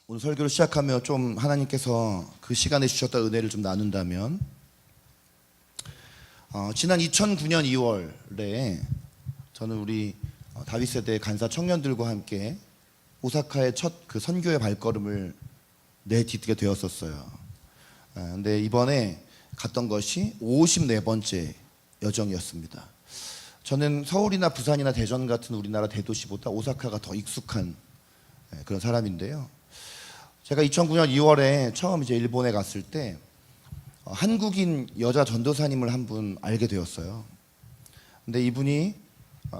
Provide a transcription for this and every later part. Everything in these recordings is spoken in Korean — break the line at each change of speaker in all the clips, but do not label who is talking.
오늘 설교를 시작하며 좀 하나님께서 그 시간에 주셨던 은혜를 좀 나눈다면, 지난 2009년 2월에 저는 우리 다윗 세대 간사 청년들과 함께 오사카의 첫 그 선교의 발걸음을 내딛게 되었었어요. 근데 이번에 갔던 것이 54번째 여정이었습니다. 저는 서울이나 부산이나 대전 같은 우리나라 대도시보다 오사카가 더 익숙한 그런 사람인데요. 제가 2009년 2월에 처음 이제 일본에 갔을 때 한국인 여자 전도사님을 한 분 알게 되었어요. 근데 이분이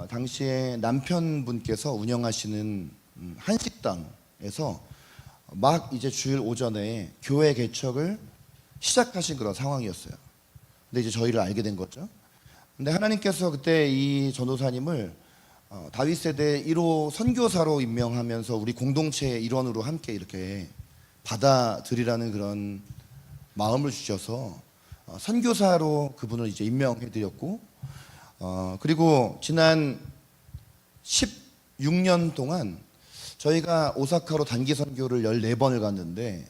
당시에 남편분께서 운영하시는 한식당에서 막 이제 주일 오전에 교회 개척을 시작하신 그런 상황이었어요. 근데 이제 저희를 알게 된 거죠. 근데 하나님께서 그때 이 전도사님을 다윗 세대 1호 선교사로 임명하면서 우리 공동체의 일원으로 함께 이렇게 받아들이라는 그런 마음을 주셔서 선교사로 그분을 이제 임명해드렸고, 그리고 지난 16년 동안 저희가 오사카로 단기 선교를 14번을 갔는데,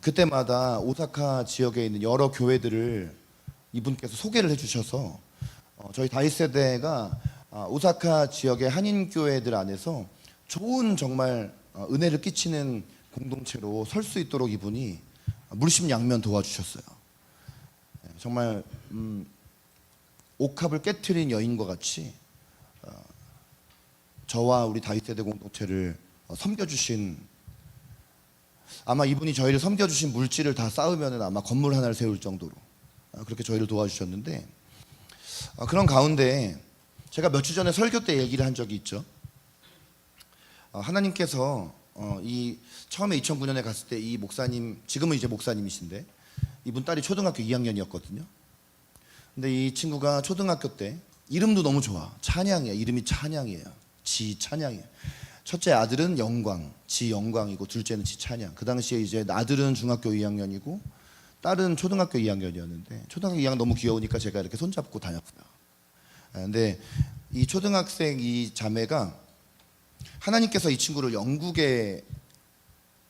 그때마다 오사카 지역에 있는 여러 교회들을 이분께서 소개를 해주셔서 저희 다윗 세대가 오사카 지역의 한인교회들 안에서 좋은 정말 은혜를 끼치는 공동체로 설 수 있도록 이분이 물심양면 도와주셨어요. 정말 옥합을 깨트린 여인과 같이 저와 우리 다윗 세대 공동체를 섬겨주신, 아마 이분이 저희를 섬겨주신 물질을 다 쌓으면 아마 건물 하나를 세울 정도로 그렇게 저희를 도와주셨는데, 그런 가운데 제가 몇 주 전에 설교 때 얘기를 한 적이 있죠. 하나님께서 이 처음에 2009년에 갔을 때 이 목사님, 지금은 이제 목사님이신데 이분 딸이 초등학교 2학년이었거든요. 근데 이 친구가 초등학교 때 이름도 너무 좋아. 찬양이야. 이름이 찬양이에요. 지 찬양이에요. 첫째 아들은 영광, 지 영광이고 둘째는 지 찬양. 그 당시에 이제 아들은 중학교 2학년이고 딸은 초등학교 2학년이었는데 초등학교 2학년 너무 귀여우니까 제가 이렇게 손잡고 다녔어요. 근데 이 초등학생 이 자매가 하나님께서 이 친구를 영국에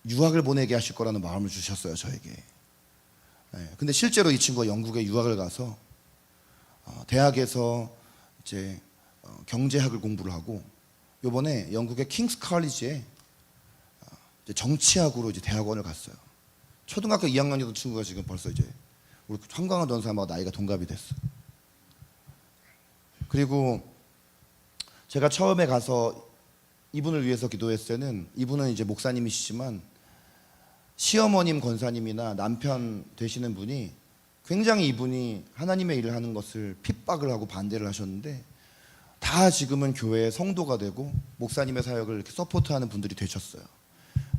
유학을 보내게 하실 거라는 마음을 주셨어요, 저에게. 근데 실제로 이 친구가 영국에 유학을 가서 대학에서 이제 경제학을 공부를 하고 이번에 영국의 킹스 칼리지에 정치학으로 이제 대학원을 갔어요. 초등학교 2학년이던 친구가 지금 벌써 이제 우리 황광한 전사하고 나이가 동갑이 됐어. 그리고 제가 처음에 가서 이분을 위해서 기도했을 때는, 이분은 이제 목사님이시지만 시어머님 권사님이나 남편 되시는 분이 굉장히 이분이 하나님의 일을 하는 것을 핍박을 하고 반대를 하셨는데 다 지금은 교회의 성도가 되고 목사님의 사역을 이렇게 서포트하는 분들이 되셨어요.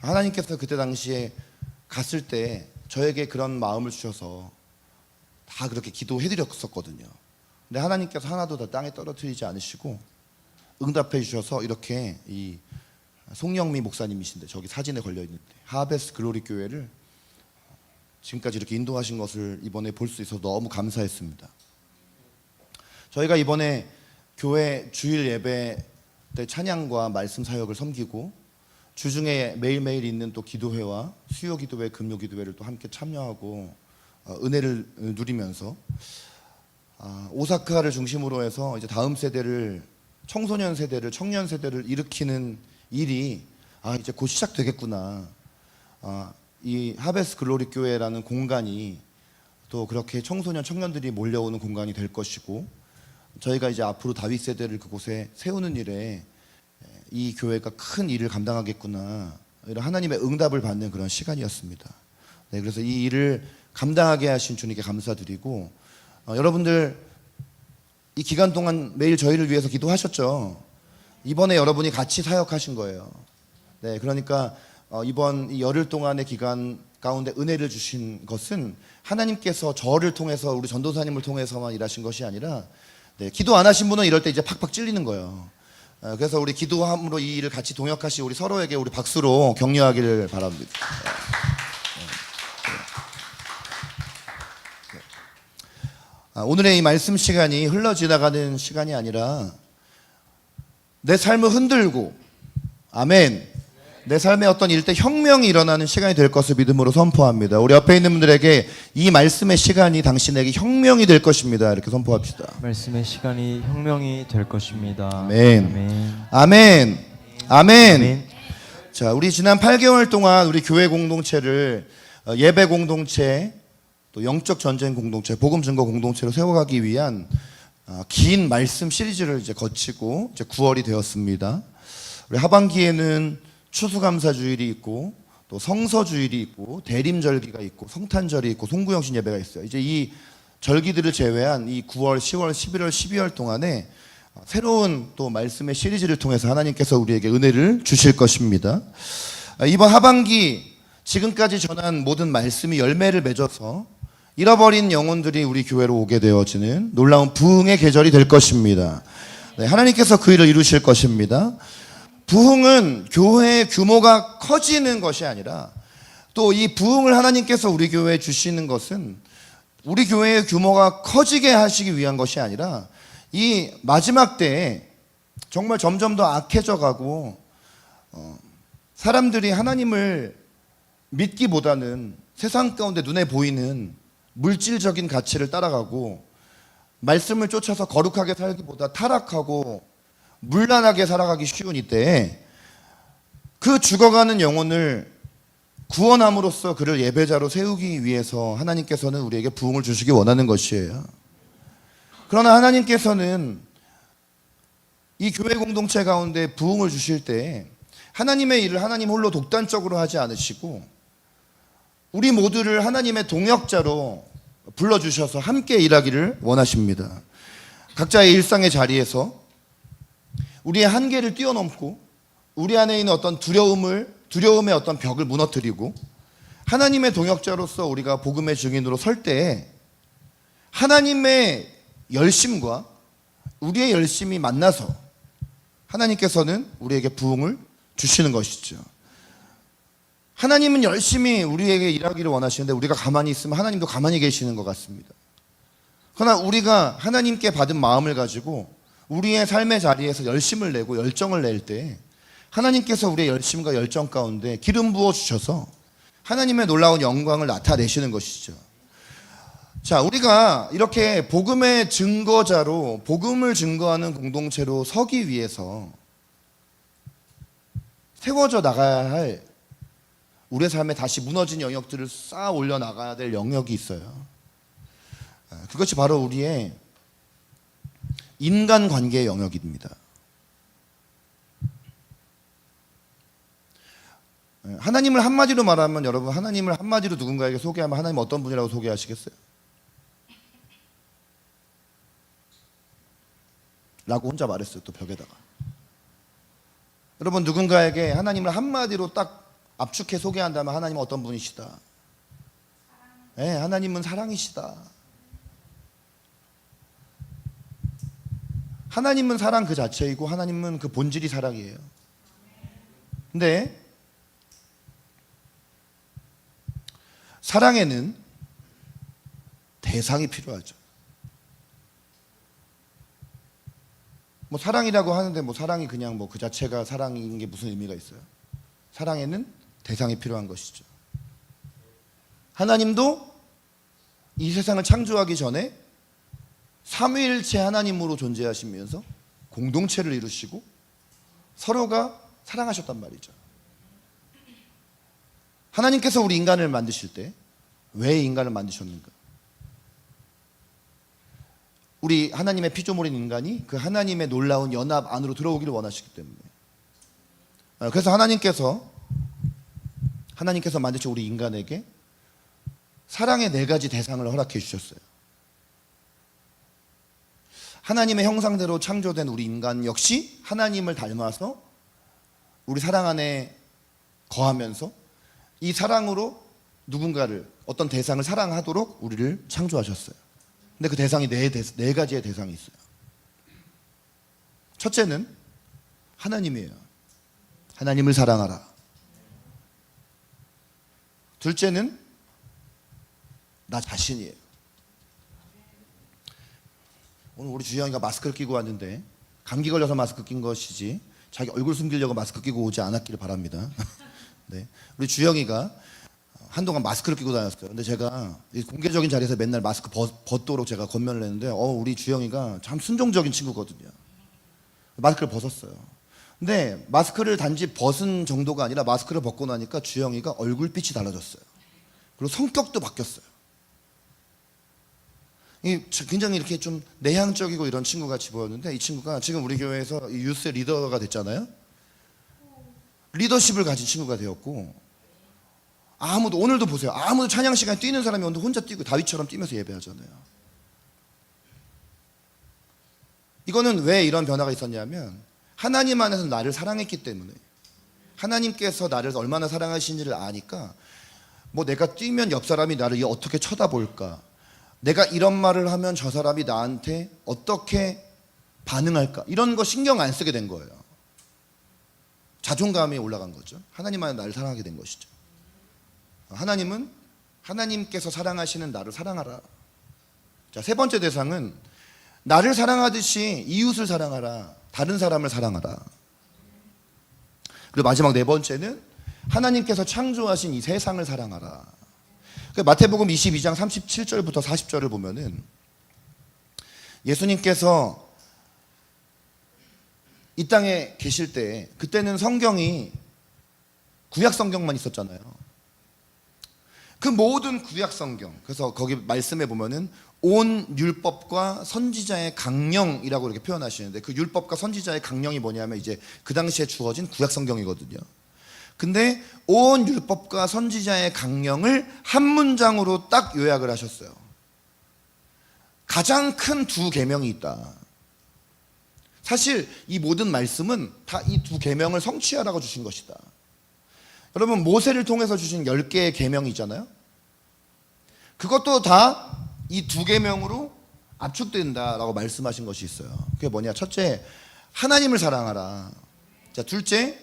하나님께서 그때 당시에 갔을 때 저에게 그런 마음을 주셔서 다 그렇게 기도해 드렸었거든요. 근데 하나님께서 하나도 다 땅에 떨어뜨리지 않으시고 응답해 주셔서 이렇게 이 송영미 목사님이신데 저기 사진에 걸려 있는데 하베스트 글로리 교회를 지금까지 이렇게 인도하신 것을 이번에 볼 수 있어서 너무 감사했습니다. 저희가 이번에 교회 주일 예배 때 찬양과 말씀 사역을 섬기고 주중에 매일매일 있는 또 기도회와 수요 기도회, 금요 기도회를 또 함께 참여하고 은혜를 누리면서 오사카를 중심으로 해서 이제 다음 세대를, 청소년 세대를, 청년 세대를 일으키는 일이 이제 곧 시작되겠구나. 이 하베스 글로리 교회라는 공간이 또 그렇게 청소년, 청년들이 몰려오는 공간이 될 것이고, 저희가 이제 앞으로 다윗 세대를 그곳에 세우는 일에 이 교회가 큰 일을 감당하겠구나, 이런 하나님의 응답을 받는 그런 시간이었습니다. 네, 그래서 이 일을 감당하게 하신 주님께 감사드리고, 여러분들 이 기간 동안 매일 저희를 위해서 기도하셨죠. 이번에 여러분이 같이 사역하신 거예요. 네, 그러니까 이번 이 열흘 동안의 기간 가운데 은혜를 주신 것은 하나님께서 저를 통해서, 우리 전도사님을 통해서만 일하신 것이 아니라, 네, 기도 안 하신 분은 이럴 때 이제 팍팍 찔리는 거예요. 그래서 우리 기도함으로 이 일을 같이 동역하시 우리 서로에게 우리 박수로 격려하기를 바랍니다. 오늘의 이 말씀 시간이 흘러 지나가는 시간이 아니라 내 삶을 흔들고, 아멘, 내 삶에 어떤 일 때 혁명이 일어나는 시간이 될 것을 믿음으로 선포합니다. 우리 옆에 있는 분들에게 이 말씀의 시간이 당신에게 혁명이 될 것입니다. 이렇게 선포합시다.
말씀의 시간이 혁명이 될 것입니다.
아멘.
아멘.
아멘. 아멘.
아멘.
자, 우리 지난 8개월 동안 우리 교회 공동체를 예배 공동체, 또 영적 전쟁 공동체, 복음 증거 공동체로 세워가기 위한 긴 말씀 시리즈를 이제 거치고 이제 9월이 되었습니다. 우리 하반기에는 추수감사주일이 있고 또 성서주일이 있고 대림절기가 있고 성탄절이 있고 송구영신 예배가 있어요. 이제 이 절기들을 제외한 이 9월, 10월, 11월, 12월 동안에 새로운 또 말씀의 시리즈를 통해서 하나님께서 우리에게 은혜를 주실 것입니다. 이번 하반기 지금까지 전한 모든 말씀이 열매를 맺어서 잃어버린 영혼들이 우리 교회로 오게 되어지는 놀라운 부흥의 계절이 될 것입니다. 네, 하나님께서 그 일을 이루실 것입니다. 부흥은 교회의 규모가 커지는 것이 아니라 또 이 부흥을 하나님께서 우리 교회에 주시는 것은 우리 교회의 규모가 커지게 하시기 위한 것이 아니라 이 마지막 때에 정말 점점 더 악해져 가고 사람들이 하나님을 믿기보다는 세상 가운데 눈에 보이는 물질적인 가치를 따라가고 말씀을 쫓아서 거룩하게 살기보다 타락하고 문란하게 살아가기 쉬운 이때에 그 죽어가는 영혼을 구원함으로써 그를 예배자로 세우기 위해서 하나님께서는 우리에게 부흥을 주시기 원하는 것이에요. 그러나 하나님께서는 이 교회 공동체 가운데 부흥을 주실 때 하나님의 일을 하나님 홀로 독단적으로 하지 않으시고 우리 모두를 하나님의 동역자로 불러주셔서 함께 일하기를 원하십니다. 각자의 일상의 자리에서 우리의 한계를 뛰어넘고 우리 안에 있는 어떤 두려움의 어떤 벽을 무너뜨리고 하나님의 동역자로서 우리가 복음의 증인으로 설 때에 하나님의 열심과 우리의 열심이 만나서 하나님께서는 우리에게 부흥을 주시는 것이죠. 하나님은 열심히 우리에게 일하기를 원하시는데 우리가 가만히 있으면 하나님도 가만히 계시는 것 같습니다. 그러나 우리가 하나님께 받은 마음을 가지고 우리의 삶의 자리에서 열심을 내고 열정을 낼 때 하나님께서 우리의 열심과 열정 가운데 기름 부어주셔서 하나님의 놀라운 영광을 나타내시는 것이죠. 자, 우리가 이렇게 복음의 증거자로 복음을 증거하는 공동체로 서기 위해서 세워져 나가야 할 우리의 삶에 다시 무너진 영역들을 쌓아 올려 나가야 될 영역이 있어요. 그것이 바로 우리의 인간관계의 영역입니다. 하나님을 한마디로 말하면 여러분 하나님을 한마디로 누군가에게 소개하면 하나님 어떤 분이라고 소개하시겠어요? 라고 혼자 말했어요. 또 벽에다가. 여러분 누군가에게 하나님을 한마디로 딱 압축해 소개한다면 하나님은 어떤 분이시다? 네, 하나님은 사랑이시다. 하나님은 사랑 그 자체이고 하나님은 그 본질이 사랑이에요. 근데 사랑에는 대상이 필요하죠. 뭐 사랑이라고 하는데 뭐 사랑이 그냥 뭐 그 자체가 사랑인 게 무슨 의미가 있어요? 사랑에는 대상이 필요한 것이죠. 하나님도 이 세상을 창조하기 전에 삼위일체 하나님으로 존재하시면서 공동체를 이루시고 서로가 사랑하셨단 말이죠. 하나님께서 우리 인간을 만드실 때 왜 인간을 만드셨는가? 우리 하나님의 피조물인 인간이 그 하나님의 놀라운 연합 안으로 들어오기를 원하시기 때문에. 그래서 하나님께서 만드신 우리 인간에게 사랑의 4가지 대상을 허락해 주셨어요. 하나님의 형상대로 창조된 우리 인간 역시 하나님을 닮아서 우리 사랑 안에 거하면서 이 사랑으로 누군가를 어떤 대상을 사랑하도록 우리를 창조하셨어요. 근데 그 대상이 네 가지의 대상이 있어요. 첫째는 하나님이에요. 하나님을 사랑하라. 둘째는 나 자신이에요. 오늘 우리 주영이가 마스크를 끼고 왔는데 감기 걸려서 마스크 낀 것이지 자기 얼굴 숨기려고 마스크 끼고 오지 않았기를 바랍니다. 네. 우리 주영이가 한동안 마스크를 끼고 다녔어요. 근데 제가 이 공개적인 자리에서 맨날 마스크 벗도록 제가 권면을 했는데 우리 주영이가 참 순종적인 친구거든요. 마스크를 벗었어요. 근데 마스크를 단지 벗은 정도가 아니라 마스크를 벗고 나니까 주영이가 얼굴빛이 달라졌어요. 그리고 성격도 바뀌었어요. 굉장히 이렇게 좀 내향적이고 이런 친구 같이 보였는데 이 친구가 지금 우리 교회에서 유스 리더가 됐잖아요. 리더십을 가진 친구가 되었고 아무도 오늘도 보세요. 아무도 찬양 시간에 뛰는 사람이 오늘 혼자 뛰고 다윗처럼 뛰면서 예배하잖아요. 이거는 왜 이런 변화가 있었냐면 하나님 안에서 나를 사랑했기 때문에 하나님께서 나를 얼마나 사랑하시는지를 아니까 뭐 내가 뛰면 옆 사람이 나를 어떻게 쳐다볼까 내가 이런 말을 하면 저 사람이 나한테 어떻게 반응할까 이런 거 신경 안 쓰게 된 거예요. 자존감이 올라간 거죠. 하나님 안에 나를 사랑하게 된 것이죠. 하나님은 하나님께서 사랑하시는 나를 사랑하라. 자, 세 번째 대상은 나를 사랑하듯이 이웃을 사랑하라. 다른 사람을 사랑하라. 그리고 마지막 네 번째는 하나님께서 창조하신 이 세상을 사랑하라. 마태복음 22장 37절부터 40절을 보면은 예수님께서 이 땅에 계실 때 그때는 성경이 구약 성경만 있었잖아요. 그 모든 구약 성경, 그래서 거기 말씀에 보면은 온 율법과 선지자의 강령이라고 이렇게 표현하시는데 그 율법과 선지자의 강령이 뭐냐면 이제 그 당시에 주어진 구약 성경이거든요. 근데 온 율법과 선지자의 강령을 한 문장으로 딱 요약을 하셨어요. 가장 큰 두 계명이 있다. 사실 이 모든 말씀은 다 이 두 계명을 성취하라고 주신 것이다. 여러분 모세를 통해서 주신 10개의 계명이잖아요. 그것도 다 이 두 계명으로 압축된다라고 말씀하신 것이 있어요. 그게 뭐냐? 첫째, 하나님을 사랑하라. 자, 둘째,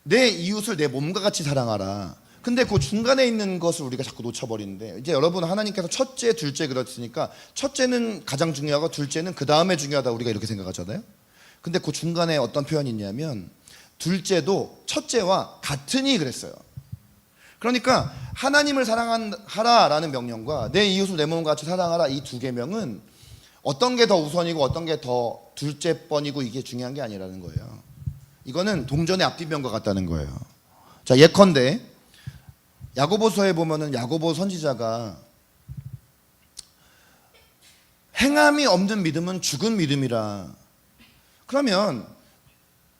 내 이웃을 내 몸과 같이 사랑하라. 근데 그 중간에 있는 것을 우리가 자꾸 놓쳐버리는데 이제 여러분 하나님께서 첫째, 둘째 그랬으니까 첫째는 가장 중요하고 둘째는 그 다음에 중요하다 우리가 이렇게 생각하잖아요. 근데 그 중간에 어떤 표현이 있냐면 둘째도 첫째와 같으니 그랬어요. 그러니까 하나님을 사랑하라라는 명령과 내 이웃을 내 몸과 같이 사랑하라 이 두 계명은 어떤 게 더 우선이고 어떤 게 더 둘째 번이고 이게 중요한 게 아니라는 거예요. 이거는 동전의 앞뒤면과 같다는 거예요. 자, 예컨대 야고보서에 보면은 야고보 선지자가 행함이 없는 믿음은 죽은 믿음이라. 그러면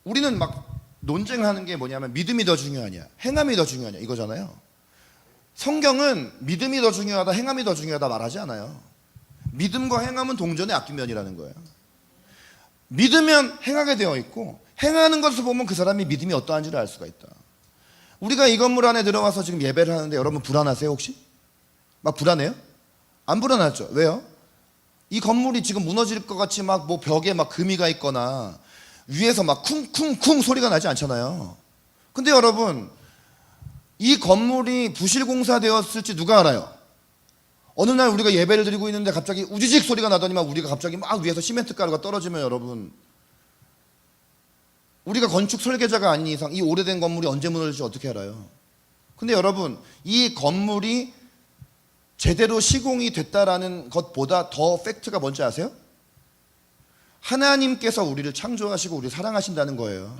우리는 막 논쟁하는 게 뭐냐면 믿음이 더 중요하냐 행함이 더 중요하냐 이거잖아요. 성경은 믿음이 더 중요하다 행함이 더 중요하다 말하지 않아요. 믿음과 행함은 동전의 앞뒤면이라는 거예요. 믿으면 행하게 되어 있고 행하는 것을 보면 그 사람이 믿음이 어떠한지를 알 수가 있다. 우리가 이 건물 안에 들어와서 지금 예배를 하는데 여러분 불안하세요 혹시? 막 불안해요? 안 불안하죠. 왜요? 이 건물이 지금 무너질 것 같이 막 뭐 벽에 막 금이가 있거나 위에서 막 쿵쿵쿵 소리가 나지 않잖아요. 근데 여러분 이 건물이 부실공사되었을지 누가 알아요? 어느 날 우리가 예배를 드리고 있는데 갑자기 우지직 소리가 나더니만 우리가 갑자기 막 위에서 시멘트 가루가 떨어지면 여러분 우리가 건축 설계자가 아닌 이상 이 오래된 건물이 언제 무너질지 어떻게 알아요? 근데 여러분 이 건물이 제대로 시공이 됐다라는 것보다 더 팩트가 뭔지 아세요? 하나님께서 우리를 창조하시고 우리를 사랑하신다는 거예요.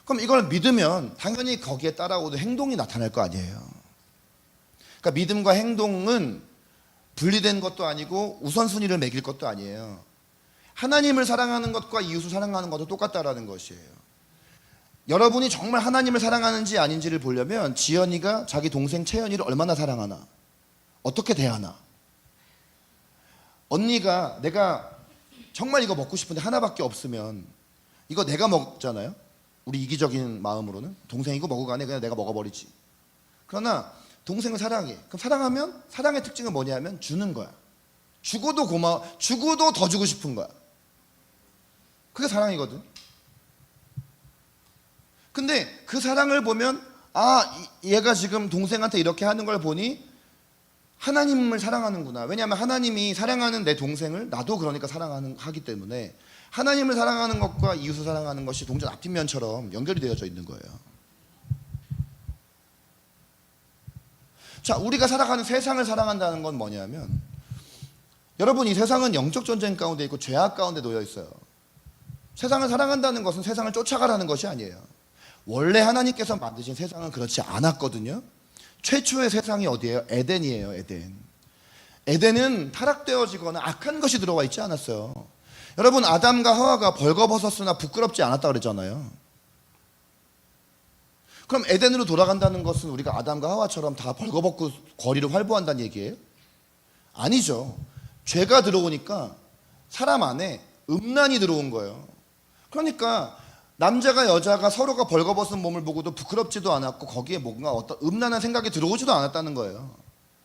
그럼 이걸 믿으면 당연히 거기에 따라오는 행동이 나타날 거 아니에요. 그러니까 믿음과 행동은 분리된 것도 아니고 우선순위를 매길 것도 아니에요. 하나님을 사랑하는 것과 이웃을 사랑하는 것도 똑같다라는 것이에요. 여러분이 정말 하나님을 사랑하는지 아닌지를 보려면 지연이가 자기 동생 채연이를 얼마나 사랑하나 어떻게 대하나. 언니가 내가 정말 이거 먹고 싶은데 하나밖에 없으면 이거 내가 먹잖아요. 우리 이기적인 마음으로는 동생 이거 먹으고 가네 그냥 내가 먹어버리지. 그러나 동생을 사랑해. 그럼 사랑하면 사랑의 특징은 뭐냐면 주는 거야. 주고도 고마워. 주고도 더 주고 싶은 거야. 그게 사랑이거든. 근데 그 사랑을 보면 얘가 지금 동생한테 이렇게 하는 걸 보니 하나님을 사랑하는구나. 왜냐하면 하나님이 사랑하는 내 동생을 나도 그러니까 사랑하기 때문에 하나님을 사랑하는 것과 이웃을 사랑하는 것이 동전 앞뒷면처럼 연결이 되어져 있는 거예요. 자, 우리가 살아가는 세상을 사랑한다는 건 뭐냐면, 여러분, 이 세상은 영적 전쟁 가운데 있고 죄악 가운데 놓여 있어요. 세상을 사랑한다는 것은 세상을 쫓아가라는 것이 아니에요. 원래 하나님께서 만드신 세상은 그렇지 않았거든요. 최초의 세상이 어디예요? 에덴이에요. 에덴. 에덴은 타락되어지거나 악한 것이 들어와 있지 않았어요. 여러분, 아담과 하와가 벌거벗었으나 부끄럽지 않았다 그랬잖아요. 그럼 에덴으로 돌아간다는 것은 우리가 아담과 하와처럼 다 벌거벗고 거리를 활보한다는 얘기예요? 아니죠. 죄가 들어오니까 사람 안에 음란이 들어온 거예요. 그러니까 남자가 여자가 서로가 벌거벗은 몸을 보고도 부끄럽지도 않았고 거기에 뭔가 어떤 음란한 생각이 들어오지도 않았다는 거예요.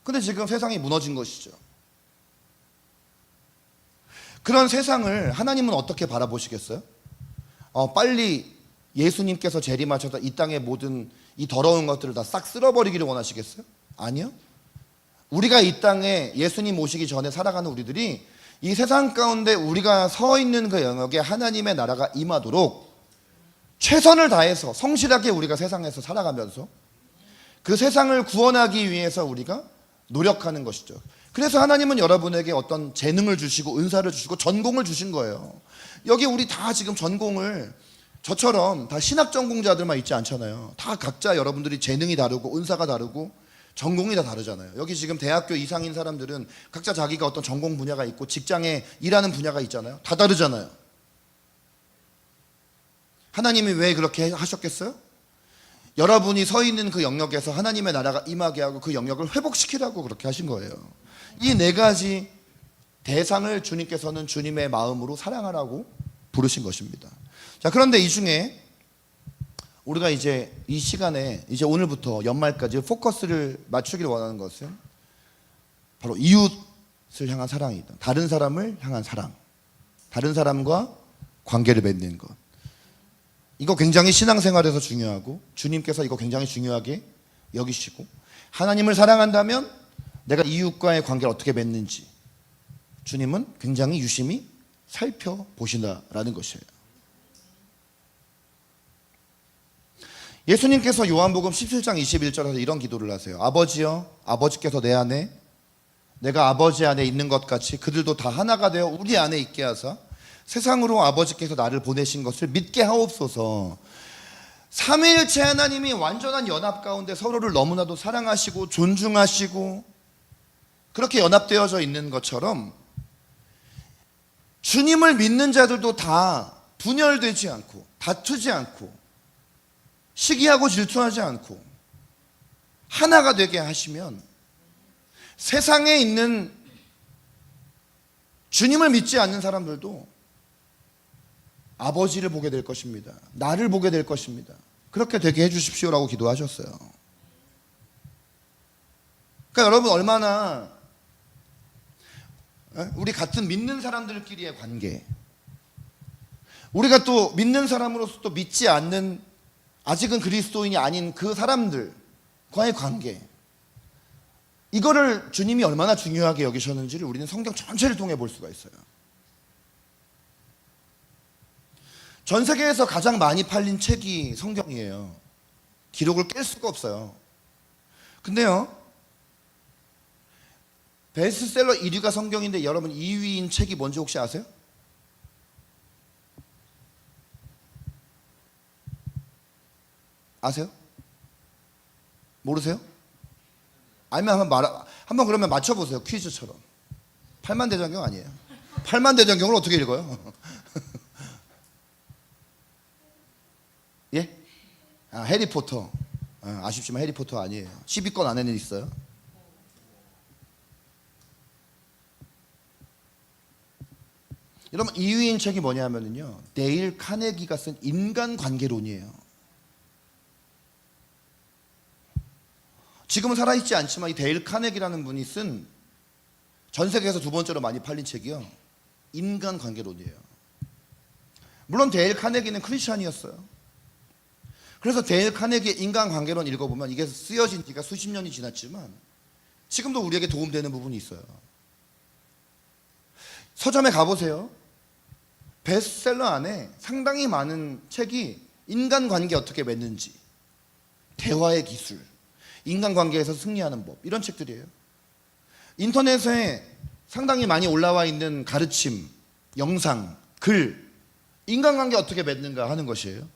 근데 지금 세상이 무너진 것이죠. 그런 세상을 하나님은 어떻게 바라보시겠어요? 빨리 예수님께서 재림하셔서 이 땅의 모든 이 더러운 것들을 다 싹 쓸어버리기를 원하시겠어요? 아니요. 우리가 이 땅에 예수님 오시기 전에 살아가는 우리들이 이 세상 가운데 우리가 서 있는 그 영역에 하나님의 나라가 임하도록 최선을 다해서 성실하게 우리가 세상에서 살아가면서 그 세상을 구원하기 위해서 우리가 노력하는 것이죠. 그래서 하나님은 여러분에게 어떤 재능을 주시고 은사를 주시고 전공을 주신 거예요. 여기 우리 다 지금 전공을 저처럼 다 신학 전공자들만 있지 않잖아요. 다 각자 여러분들이 재능이 다르고 은사가 다르고 전공이 다 다르잖아요. 여기 지금 대학교 이상인 사람들은 각자 자기가 어떤 전공 분야가 있고 직장에 일하는 분야가 있잖아요. 다 다르잖아요. 하나님이 왜 그렇게 하셨겠어요? 여러분이 서 있는 그 영역에서 하나님의 나라가 임하게 하고 그 영역을 회복시키라고 그렇게 하신 거예요. 이 네 가지 대상을 주님께서는 주님의 마음으로 사랑하라고 부르신 것입니다. 자, 그런데 이 중에 우리가 이제 이 시간에 이제 오늘부터 연말까지 포커스를 맞추기를 원하는 것은 바로 이웃을 향한 사랑이다. 다른 사람을 향한 사랑, 다른 사람과 관계를 맺는 것. 이거 굉장히 신앙생활에서 중요하고 주님께서 이거 굉장히 중요하게 여기시고, 하나님을 사랑한다면 내가 이웃과의 관계를 어떻게 맺는지 주님은 굉장히 유심히 살펴보신다라는 것이에요. 예수님께서 요한복음 17장 21절에서 이런 기도를 하세요. 아버지여, 아버지께서 내 안에 내가 아버지 안에 있는 것 같이 그들도 다 하나가 되어 우리 안에 있게 하사 세상으로 아버지께서 나를 보내신 것을 믿게 하옵소서. 삼위일체 하나님이 완전한 연합 가운데 서로를 너무나도 사랑하시고 존중하시고 그렇게 연합되어져 있는 것처럼 주님을 믿는 자들도 다 분열되지 않고 다투지 않고 시기하고 질투하지 않고 하나가 되게 하시면 세상에 있는 주님을 믿지 않는 사람들도 아버지를 보게 될 것입니다. 나를 보게 될 것입니다. 그렇게 되게 해주십시오라고 기도하셨어요. 그러니까 여러분, 얼마나 우리 같은 믿는 사람들끼리의 관계, 우리가 또 믿는 사람으로서 또 믿지 않는 아직은 그리스도인이 아닌 그 사람들과의 관계, 이거를 주님이 얼마나 중요하게 여기셨는지를 우리는 성경 전체를 통해 볼 수가 있어요. 전 세계에서 가장 많이 팔린 책이 성경이에요. 기록을 깰 수가 없어요. 근데요, 베스트셀러 1위가 성경인데 여러분 2위인 책이 뭔지 혹시 아세요? 아세요? 모르세요? 알면 한번 그러면 맞춰보세요. 퀴즈처럼. 팔만대장경 아니에요. 팔만대장경을 어떻게 읽어요? 예? 해리포터. 아쉽지만 해리포터 아니에요. 10위권 안에는 있어요. 여러분, 2위인 책이 뭐냐면요, 데일 카네기가 쓴 인간관계론이에요. 지금은 살아있지 않지만 이 데일 카네기라는 분이 쓴 전 세계에서 두 번째로 많이 팔린 책이요, 인간관계론이에요. 물론 데일 카네기는 크리스찬이었어요. 그래서 데일 카네기의 인간관계론 읽어보면 이게 쓰여진 지가 수십 년이 지났지만 지금도 우리에게 도움되는 부분이 있어요. 서점에 가보세요. 베스트셀러 안에 상당히 많은 책이 인간관계 어떻게 맺는지, 대화의 기술, 인간관계에서 승리하는 법, 이런 책들이에요. 인터넷에 상당히 많이 올라와 있는 가르침, 영상, 글, 인간관계 어떻게 맺는가 하는 것이에요.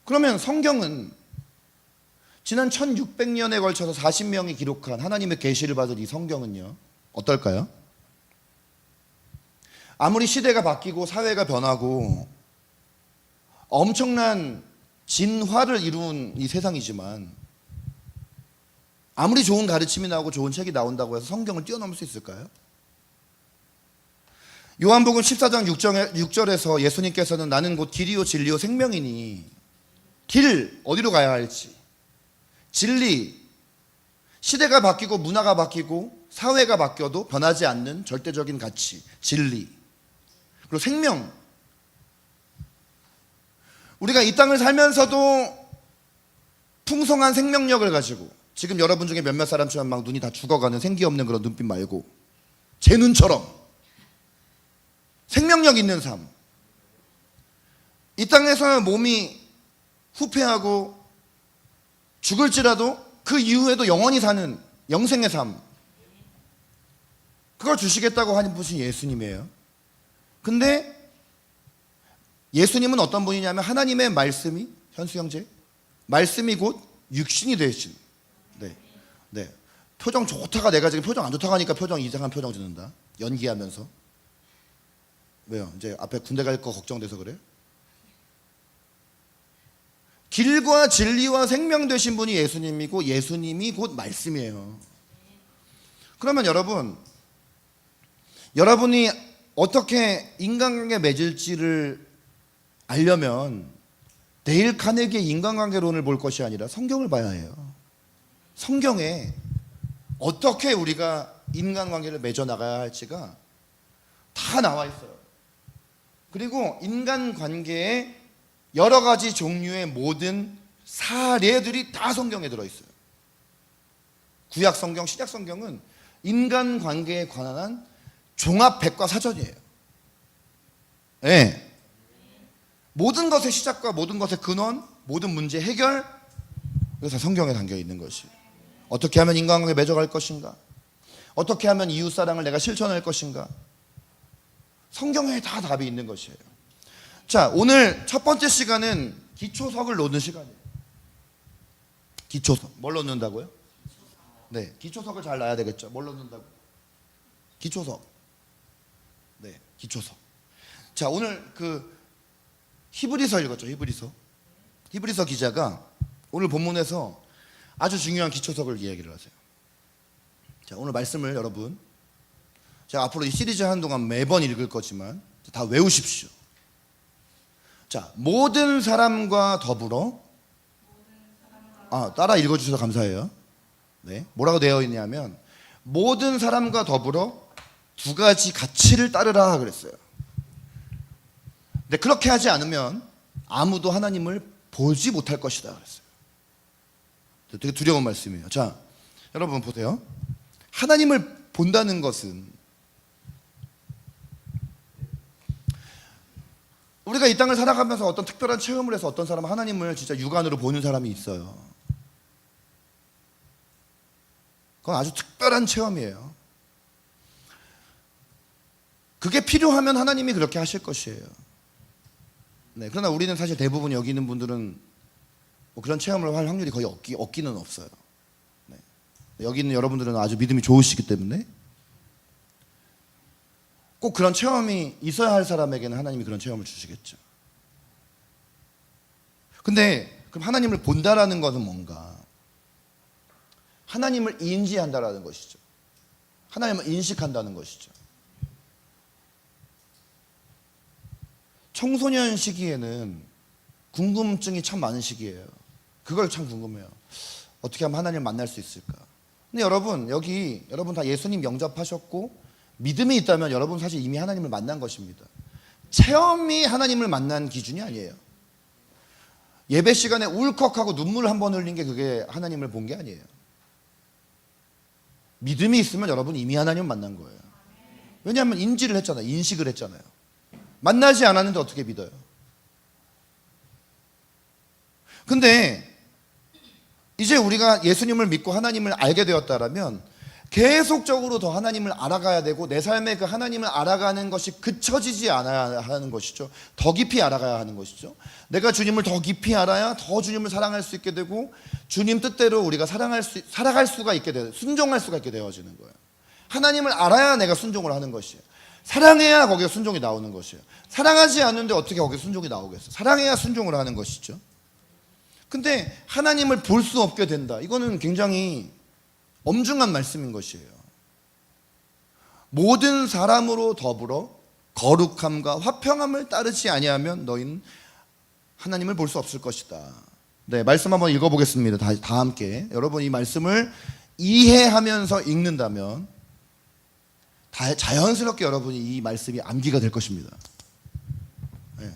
그러면 성경은 지난 1600년에 걸쳐서 40명이 기록한 하나님의 계시를 받은 이 성경은요, 어떨까요? 아무리 시대가 바뀌고 사회가 변하고 엄청난 진화를 이룬 이 세상이지만, 아무리 좋은 가르침이 나오고 좋은 책이 나온다고 해서 성경을 뛰어넘을 수 있을까요? 요한복음 14장 6절에서 예수님께서는 나는 곧 길이요 진리요 생명이니, 길 어디로 가야 할지, 진리, 시대가 바뀌고 문화가 바뀌고 사회가 바뀌어도 변하지 않는 절대적인 가치, 진리, 그리고 생명. 우리가 이 땅을 살면서도 풍성한 생명력을 가지고, 지금 여러분 중에 몇몇 사람처럼 막 눈이 다 죽어가는 생기 없는 그런 눈빛 말고 제 눈처럼 생명력 있는 삶, 이 땅에서 몸이 후패하고 죽을지라도 그 이후에도 영원히 사는 영생의 삶, 그걸 주시겠다고 하는 분이 예수님이에요. 근데 예수님은 어떤 분이냐면 하나님의 말씀이, 현수 형제, 말씀이 곧 육신이 되신, 네. 표정 좋다가 내가 지금 표정 안 좋다고 하니까 표정 이상한 표정 짓는다. 연기하면서. 왜요? 이제 앞에 군대 갈 거 걱정돼서 그래요? 길과 진리와 생명 되신 분이 예수님이고 예수님이 곧 말씀이에요. 그러면 여러분이 어떻게 인간관계 맺을지를 알려면 데일 카네기의 인간관계론을 볼 것이 아니라 성경을 봐야 해요. 성경에 어떻게 우리가 인간관계를 맺어나가야 할지가 다 나와 있어요. 그리고 인간관계의 여러 가지 종류의 모든 사례들이 다 성경에 들어있어요. 구약 성경, 신약 성경은 인간관계에 관한 종합 백과사전이에요. 네. 모든 것의 시작과 모든 것의 근원, 모든 문제 해결, 그래서 성경에 담겨 있는 것이, 어떻게 하면 인간관계 맺어갈 것인가, 어떻게 하면 이웃사랑을 내가 실천할 것인가, 성경에 다 답이 있는 것이에요. 자, 오늘 첫 번째 시간은 기초석을 놓는 시간이에요. 기초석. 뭘 놓는다고요? 네, 기초석을 잘 놔야 되겠죠. 뭘 놓는다고? 기초석. 네, 기초석. 자, 오늘 히브리서 읽었죠. 히브리서 기자가 오늘 본문에서 아주 중요한 기초석을 이야기를 하세요. 자, 오늘 말씀을 여러분, 제가 앞으로 이 시리즈 하는 동안 매번 읽을 거지만 다 외우십시오. 자, 모든 사람과 더불어, 따라 읽어주셔서 감사해요. 네, 뭐라고 되어 있냐면 모든 사람과 더불어 두 가지 가치를 따르라 그랬어요. 근데 그렇게 하지 않으면 아무도 하나님을 보지 못할 것이다 그랬어요. 되게 두려운 말씀이에요. 자, 여러분 보세요. 하나님을 본다는 것은, 우리가 이 땅을 살아가면서 어떤 특별한 체험을 해서 어떤 사람은 하나님을 진짜 육안으로 보는 사람이 있어요. 그건 아주 특별한 체험이에요. 그게 필요하면 하나님이 그렇게 하실 것이에요. 네, 그러나 우리는 사실 대부분 여기 있는 분들은 뭐 그런 체험을 할 확률이 거의 없기는 없어요. 네. 여기 있는 여러분들은 아주 믿음이 좋으시기 때문에 꼭 그런 체험이 있어야 할 사람에게는 하나님이 그런 체험을 주시겠죠. 근데 그럼 하나님을 본다라는 것은 뭔가? 하나님을 인지한다라는 것이죠. 하나님을 인식한다는 것이죠. 청소년 시기에는 궁금증이 참 많은 시기예요. 그걸 참 궁금해요. 어떻게 하면 하나님을 만날 수 있을까? 근데 여러분 다 예수님 영접하셨고 믿음이 있다면 여러분 사실 이미 하나님을 만난 것입니다. 체험이 하나님을 만난 기준이 아니에요. 예배 시간에 울컥하고 눈물 한 번 흘린 게 그게 하나님을 본 게 아니에요. 믿음이 있으면 여러분 이미 하나님을 만난 거예요. 왜냐하면 인지를 했잖아요. 인식을 했잖아요. 만나지 않았는데 어떻게 믿어요? 근데 이제 우리가 예수님을 믿고 하나님을 알게 되었다라면 계속적으로 더 하나님을 알아가야 되고 내 삶에 그 하나님을 알아가는 것이 그쳐지지 않아야 하는 것이죠. 더 깊이 알아가야 하는 것이죠. 내가 주님을 더 깊이 알아야 더 주님을 사랑할 수 있게 되고 주님 뜻대로 우리가 살아갈 수가 있게 되어 순종할 수가 있게 되어지는 거예요. 하나님을 알아야 내가 순종을 하는 것이에요. 사랑해야 거기에 순종이 나오는 것이에요. 사랑하지 않는데 어떻게 거기에 순종이 나오겠어요? 사랑해야 순종을 하는 것이죠. 근데 하나님을 볼 수 없게 된다. 이거는 굉장히 엄중한 말씀인 것이에요. 모든 사람으로 더불어 거룩함과 화평함을 따르지 아니하면 너희는 하나님을 볼 수 없을 것이다. 네, 말씀 한번 읽어보겠습니다. 다 함께. 여러분 이 말씀을 이해하면서 읽는다면 자연스럽게 여러분이 이 말씀이 암기가 될 것입니다. 네.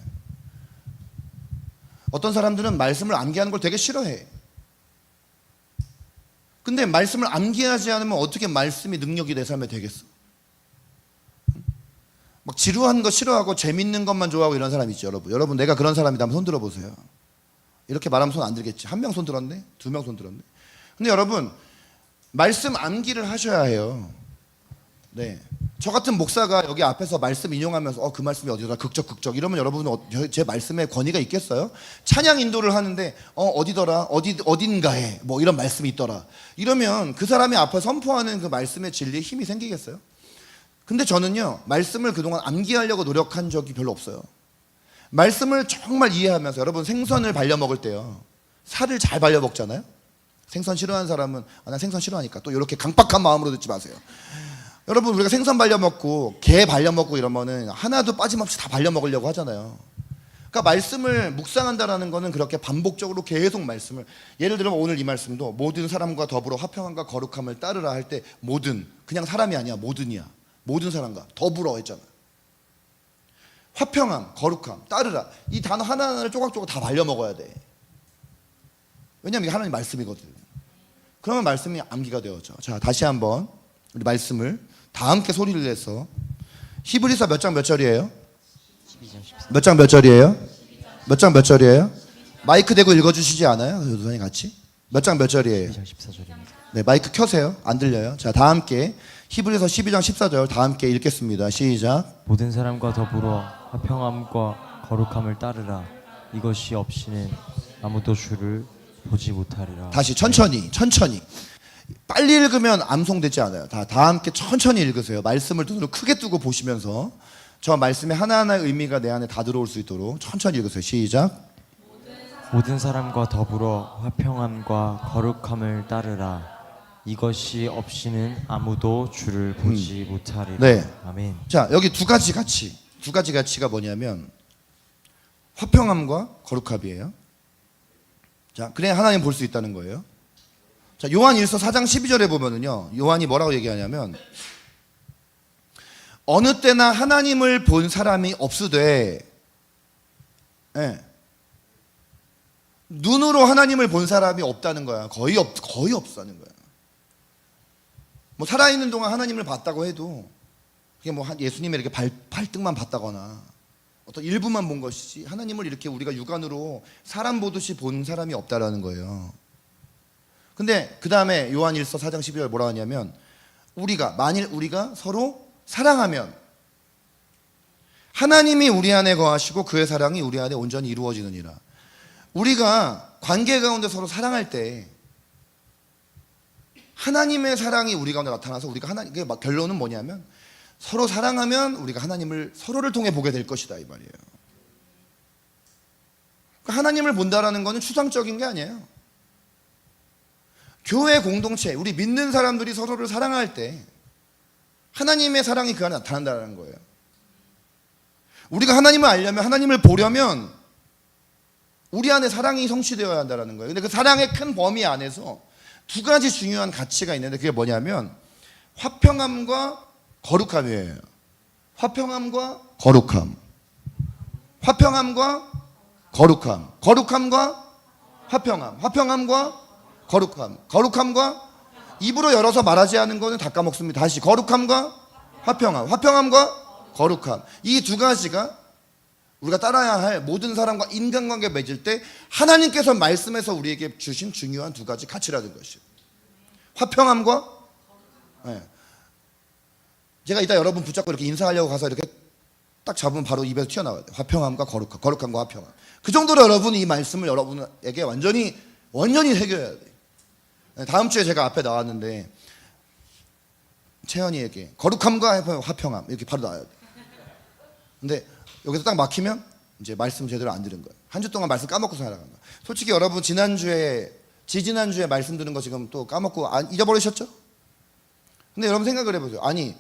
어떤 사람들은 말씀을 암기하는 걸 되게 싫어해. 근데 말씀을 암기하지 않으면 어떻게 말씀이 능력이 내 삶에 되겠어? 막 지루한 거 싫어하고 재밌는 것만 좋아하고 이런 사람 있죠, 여러분. 여러분 내가 그런 사람이다 하면 손 들어보세요. 이렇게 말하면 손 안 들겠지. 한 명 손 들었네? 두 명 손 들었네? 근데 여러분 말씀 암기를 하셔야 해요. 네. 저 같은 목사가 여기 앞에서 말씀 인용하면서 그 말씀이 어디더라 극적 이러면 여러분은 제 말씀에 권위가 있겠어요? 찬양 인도를 하는데 어디더라 어딘가에 뭐 이런 말씀이 있더라 이러면 그 사람이 앞에 선포하는 그 말씀의 진리에 힘이 생기겠어요? 근데 저는요 말씀을 그동안 암기하려고 노력한 적이 별로 없어요. 말씀을 정말 이해하면서 여러분 생선을 발려 먹을 때요 살을 잘 발려 먹잖아요. 생선 싫어하는 사람은 난 생선 싫어하니까 또 이렇게 강박한 마음으로 듣지 마세요. 여러분 우리가 생선 발려 먹고 게 발려 먹고 이러면은 하나도 빠짐없이 다 발려 먹으려고 하잖아요. 그러니까 말씀을 묵상한다라는 거는 그렇게 반복적으로 계속 말씀을 예를 들어 오늘 이 말씀도 모든 사람과 더불어 화평함과 거룩함을 따르라 할 때 모든 그냥 사람이 아니야 모든이야. 모든 사람과 더불어 했잖아. 화평함, 거룩함, 따르라 이 단어 하나하나를 조각조각 다 발려 먹어야 돼. 왜냐면 이게 하나님 말씀이거든. 그러면 말씀이 암기가 되어져. 자 다시 한번 우리 말씀을 다 함께 소리를 내서 히브리서 몇 장 몇 절이에요? 몇 장 몇 절이에요? 몇 장 몇 절이에요? 마이크 대고 읽어주시지 않아요? 교도관이 같이? 몇 장 몇 절이에요?
14절입니다.
네, 마이크 켜세요. 안 들려요. 자, 다 함께 히브리서 12장 14절 다 함께 읽겠습니다. 시작.
모든 사람과 더불어 화평함과 거룩함을 따르라. 이것이 없이는 아무도 주를 보지 못하리라.
다시 천천히. 빨리 읽으면 암송되지 않아요. 다 함께 천천히 읽으세요. 말씀을 눈으로 크게 뜨고 보시면서 저 말씀의 하나하나의 의미가 내 안에 다 들어올 수 있도록 천천히 읽으세요. 시작.
모든 사람과 더불어 화평함과 거룩함을 따르라. 이것이 없이는 아무도 주를 보지 못하리라.
네.
아멘.
자, 여기 두 가지 가치가 뭐냐면 화평함과 거룩함이에요. 자, 그래야 하나님 볼 수 있다는 거예요. 자, 요한 1서 4장 12절에 보면은요. 요한이 뭐라고 얘기하냐면 어느 때나 하나님을 본 사람이 없으되 예. 눈으로 하나님을 본 사람이 없다는 거야. 거의 없다는 거야. 뭐 살아있는 동안 하나님을 봤다고 해도 그게 뭐 예수님의 이렇게 발등만 봤다거나 어떤 일부만 본 것이지 하나님을 이렇게 우리가 육안으로 사람 보듯이 본 사람이 없다라는 거예요. 근데 그 다음에 요한 1서 4장 12절 뭐라 하냐면 만일 우리가 서로 사랑하면 하나님이 우리 안에 거하시고 그의 사랑이 우리 안에 온전히 이루어지느니라. 우리가 관계 가운데 서로 사랑할 때 하나님의 사랑이 우리 가운데 나타나서 우리가 결론은 뭐냐면 서로 사랑하면 우리가 하나님을 서로를 통해 보게 될 것이다 이 말이에요. 그러니까 하나님을 본다라는 것은 추상적인 게 아니에요. 교회 공동체, 우리 믿는 사람들이 서로를 사랑할 때 하나님의 사랑이 그 안에 나타난다는 거예요. 우리가 하나님을 알려면 하나님을 보려면 우리 안에 사랑이 성취되어야 한다는 거예요. 근데 그 사랑의 큰 범위 안에서 두 가지 중요한 가치가 있는데 그게 뭐냐면 화평함과 거룩함이에요. 화평함과 거룩함. 화평함과 거룩함. 거룩함과 화평함. 화평함과 거룩함. 거룩함과 입으로 열어서 말하지 않은 거는 다 까먹습니다. 다시 거룩함과 화평함과 거룩함. 이 두 가지가 우리가 따라야 할 모든 사람과 인간관계 맺을 때 하나님께서 말씀해서 우리에게 주신 중요한 두 가지 가치라는 것이에요. 화평함과, 네. 제가 이따 여러분 붙잡고 이렇게 인사하려고 가서 이렇게 딱 잡으면 바로 입에서 튀어나와야 돼요. 화평함과 거룩함, 거룩함과 화평함. 그 정도로 여러분이 이 말씀을 여러분에게 완전히 새겨야 돼요. 네, 다음 주에 제가 앞에 나왔는데 채연이에게 거룩함과 화평함 이렇게 바로 나와야 돼요. 근데 여기서 딱 막히면 이제 말씀 제대로 안 들은 거예요. 한 주 동안 말씀 까먹고 살아간 거예요. 솔직히 여러분 지난주에 말씀 들은 거 지금 또 까먹고 잊어버리셨죠? 근데 여러분 생각을 해보세요. 아니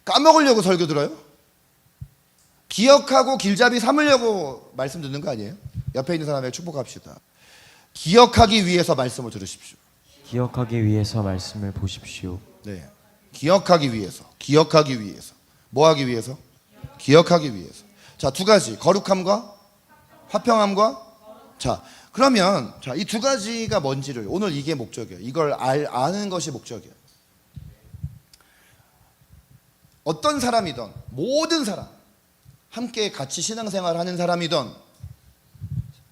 까먹으려고 설교 들어요? 기억하고 길잡이 삼으려고 말씀 듣는 거 아니에요? 옆에 있는 사람에게 축복합시다. 기억하기 위해서 말씀을 들으십시오.
기억하기 위해서 말씀을 보십시오.
네, 기억하기 위해서. 뭐 하기 위해서? 기억하기 위해서. 자, 두 가지. 거룩함과 화평함과. 자, 그러면 이 두 가지가 뭔지를 오늘 이게 목적이에요. 이걸 아는 것이 목적이에요. 어떤 사람이든 모든 사람 함께 같이 신앙생활을 하는 사람이든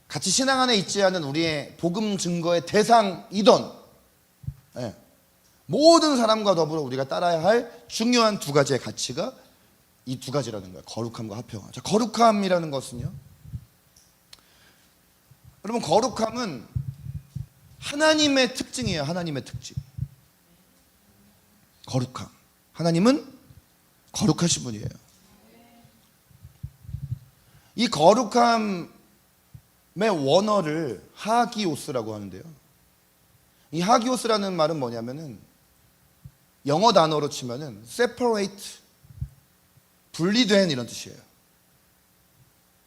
같이 신앙 안에 있지 않은 우리의 복음 증거의 대상이든 네, 모든 사람과 더불어 우리가 따라야 할 중요한 두 가지의 가치가 이 두 가지라는 거예요. 거룩함과 화평함. 자, 거룩함이라는 것은요, 여러분 거룩함은 하나님의 특징이에요. 하나님의 특징. 거룩함. 하나님은 거룩하신 분이에요. 이 거룩함의 원어를 하기오스라고 하는데요. 이 하기오스라는 말은 뭐냐면은 영어 단어로 치면은 separate, 분리된 이런 뜻이에요.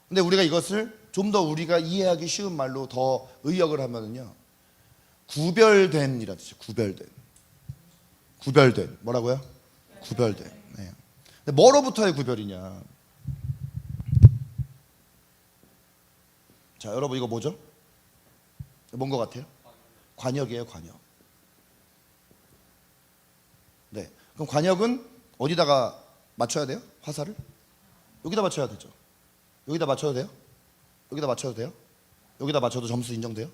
근데 우리가 이것을 좀 더 우리가 이해하기 쉬운 말로 더 의역을 하면은요, 구별된 이런 뜻이에요. 구별된. 뭐라고요? 구별된. 네. 근데 뭐로부터의 구별이냐? 자, 여러분 이거 뭐죠? 뭔 것 같아요? 관역이에요, 관역. 네. 그럼 관역은 어디다가 맞춰야 돼요? 화살을? 여기다 맞춰야 되죠. 여기다 맞춰도 돼요? 여기다 맞춰도 돼요? 여기다 맞춰도 점수 인정돼요?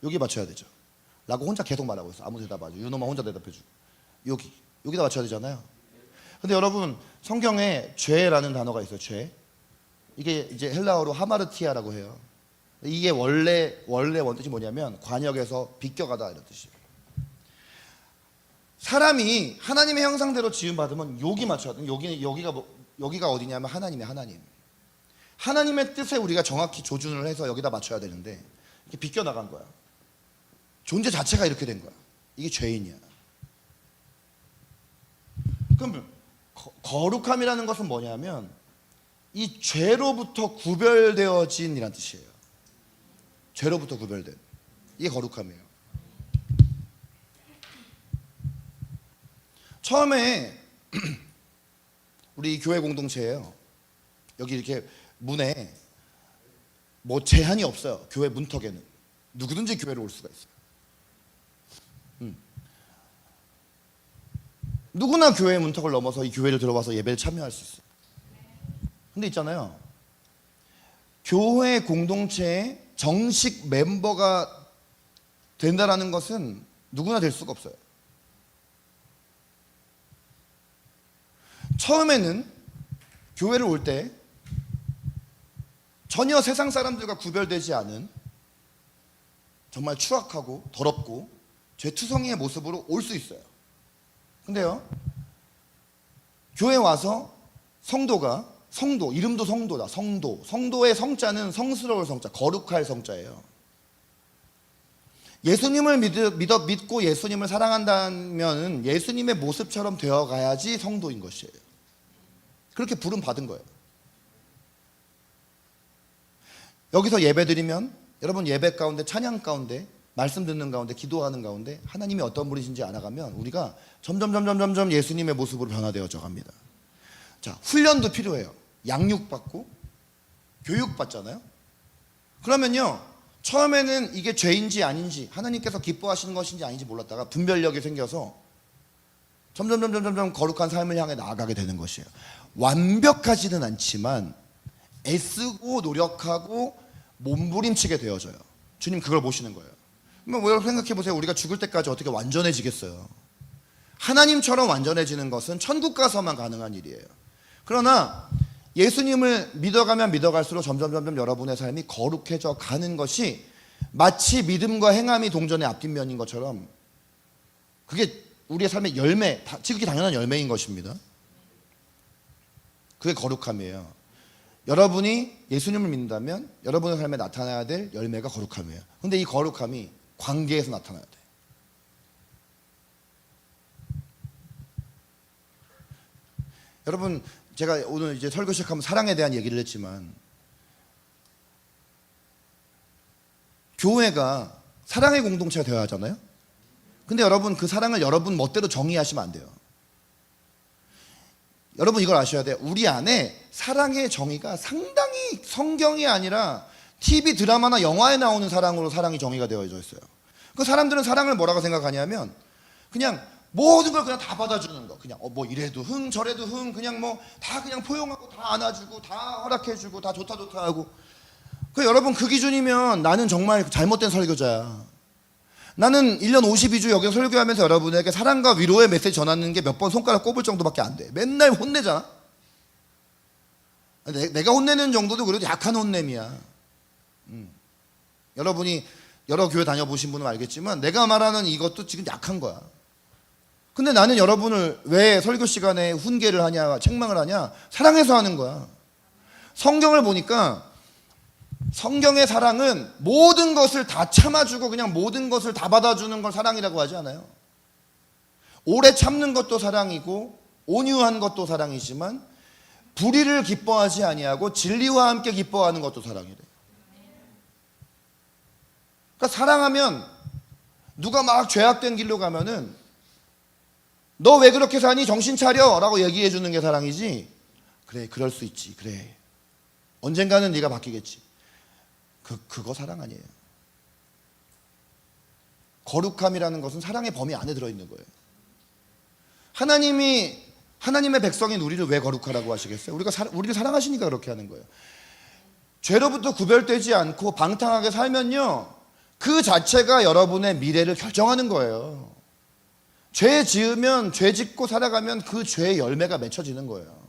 여기 맞춰야 되죠. 라고 혼자 계속 말하고 있어. 아무 대답 안 해. 유노만 혼자 대답해주고. 여기다 맞춰야 되잖아요. 근데 여러분 성경에 죄라는 단어가 있어요. 죄. 이게 이제 헬라어로 하마르티아라고 해요. 이게 원래 원뜻이 뭐냐면 관역에서 비껴가다 이런 뜻이에요. 사람이 하나님의 형상대로 지음받으면 여기 맞춰야 돼요. 여기가 어디냐면 하나님의 하나님의 뜻에 우리가 정확히 조준을 해서 여기다 맞춰야 되는데 이렇게 비껴나간 거야. 존재 자체가 이렇게 된 거야. 이게 죄인이야. 그럼 거룩함이라는 것은 뭐냐면 이 죄로부터 구별되어진 이란 뜻이에요. 죄로부터 구별된. 이게 거룩함이에요. 처음에 우리 교회 공동체예요. 여기 이렇게 문에 뭐 제한이 없어요. 교회 문턱에는 누구든지 교회로 올 수가 있어요. 누구나 교회 문턱을 넘어서 이 교회를 들어와서 예배를 참여할 수 있어요. 근데 있잖아요, 교회 공동체의 정식 멤버가 된다라는 것은 누구나 될 수가 없어요. 처음에는 교회를 올 때 전혀 세상 사람들과 구별되지 않은 정말 추악하고 더럽고 죄투성이의 모습으로 올 수 있어요. 근데요, 교회 와서 성도, 이름도 성도다. 성도의 성자는 성스러울 성자, 거룩할 성자예요. 예수님을 믿고 예수님을 사랑한다면 예수님의 모습처럼 되어가야지 성도인 것이에요. 그렇게 부름 받은 거예요. 여기서 예배드리면 여러분 예배 가운데, 찬양 가운데, 말씀 듣는 가운데, 기도하는 가운데 하나님이 어떤 분이신지 알아가면 우리가 점점 예수님의 모습으로 변화되어져 갑니다. 자, 훈련도 필요해요. 양육받고 교육받잖아요. 그러면요, 처음에는 이게 죄인지 아닌지, 하나님께서 기뻐하시는 것인지 아닌지 몰랐다가 분별력이 생겨서 점점 거룩한 삶을 향해 나아가게 되는 것이에요. 완벽하지는 않지만 애쓰고 노력하고 몸부림치게 되어져요. 주님 그걸 보시는 거예요. 그럼 여러분 생각해 보세요. 우리가 죽을 때까지 어떻게 완전해지겠어요? 하나님처럼 완전해지는 것은 천국 가서만 가능한 일이에요. 그러나 예수님을 믿어가면 믿어갈수록 점점 여러분의 삶이 거룩해져 가는 것이 마치 믿음과 행함이 동전의 앞뒷면인 것처럼 그게 우리의 삶의 열매, 지극히 당연한 열매인 것입니다. 그게 거룩함이에요. 여러분이 예수님을 믿는다면 여러분의 삶에 나타나야 될 열매가 거룩함이에요. 근데 이 거룩함이 관계에서 나타나야 돼. 여러분, 제가 오늘 이제 설교 시작하면 사랑에 대한 얘기를 했지만 교회가 사랑의 공동체가 되어야 하잖아요. 근데 여러분 그 사랑을 여러분 멋대로 정의하시면 안 돼요. 여러분 이걸 아셔야 돼요. 우리 안에 사랑의 정의가 상당히 성경이 아니라 TV 드라마나 영화에 나오는 사랑으로 사랑이 정의가 되어져 있어요. 그 사람들은 사랑을 뭐라고 생각하냐면 그냥 모든 걸 그냥 다 받아주는 거. 그냥 뭐 이래도 흥 저래도 흥 그냥 뭐 다 그냥 포용하고 다 안아주고 다 허락해주고 다 좋다 하고. 그 여러분 그 기준이면 나는 정말 잘못된 설교자야. 나는 1년 52주 여기서 설교하면서 여러분에게 사랑과 위로의 메시지 전하는 게 몇 번 손가락 꼽을 정도밖에 안 돼. 맨날 혼내잖아. 내가 혼내는 정도도 그래도 약한 혼냄이야. 여러분이 여러 교회 다녀보신 분은 알겠지만 내가 말하는 이것도 지금 약한 거야. 근데 나는 여러분을 왜 설교 시간에 훈계를 하냐 책망을 하냐 사랑해서 하는 거야. 성경을 보니까 성경의 사랑은 모든 것을 다 참아주고 그냥 모든 것을 다 받아주는 걸 사랑이라고 하지 않아요. 오래 참는 것도 사랑이고 온유한 것도 사랑이지만 불의를 기뻐하지 아니하고 진리와 함께 기뻐하는 것도 사랑이래. 그러니까 사랑하면 누가 막 죄악된 길로 가면은 너 왜 그렇게 사니 정신 차려 라고 얘기해 주는 게 사랑이지. 그래 그럴 수 있지. 그래 언젠가는 네가 바뀌겠지. 그거 사랑 아니에요. 거룩함이라는 것은 사랑의 범위 안에 들어있는 거예요. 하나님의 백성인 우리를 왜 거룩하라고 하시겠어요? 우리를 사랑하시니까 그렇게 하는 거예요. 죄로부터 구별되지 않고 방탕하게 살면요 그 자체가 여러분의 미래를 결정하는 거예요. 죄 지으면 죄 짓고 살아가면 그 죄의 열매가 맺혀지는 거예요.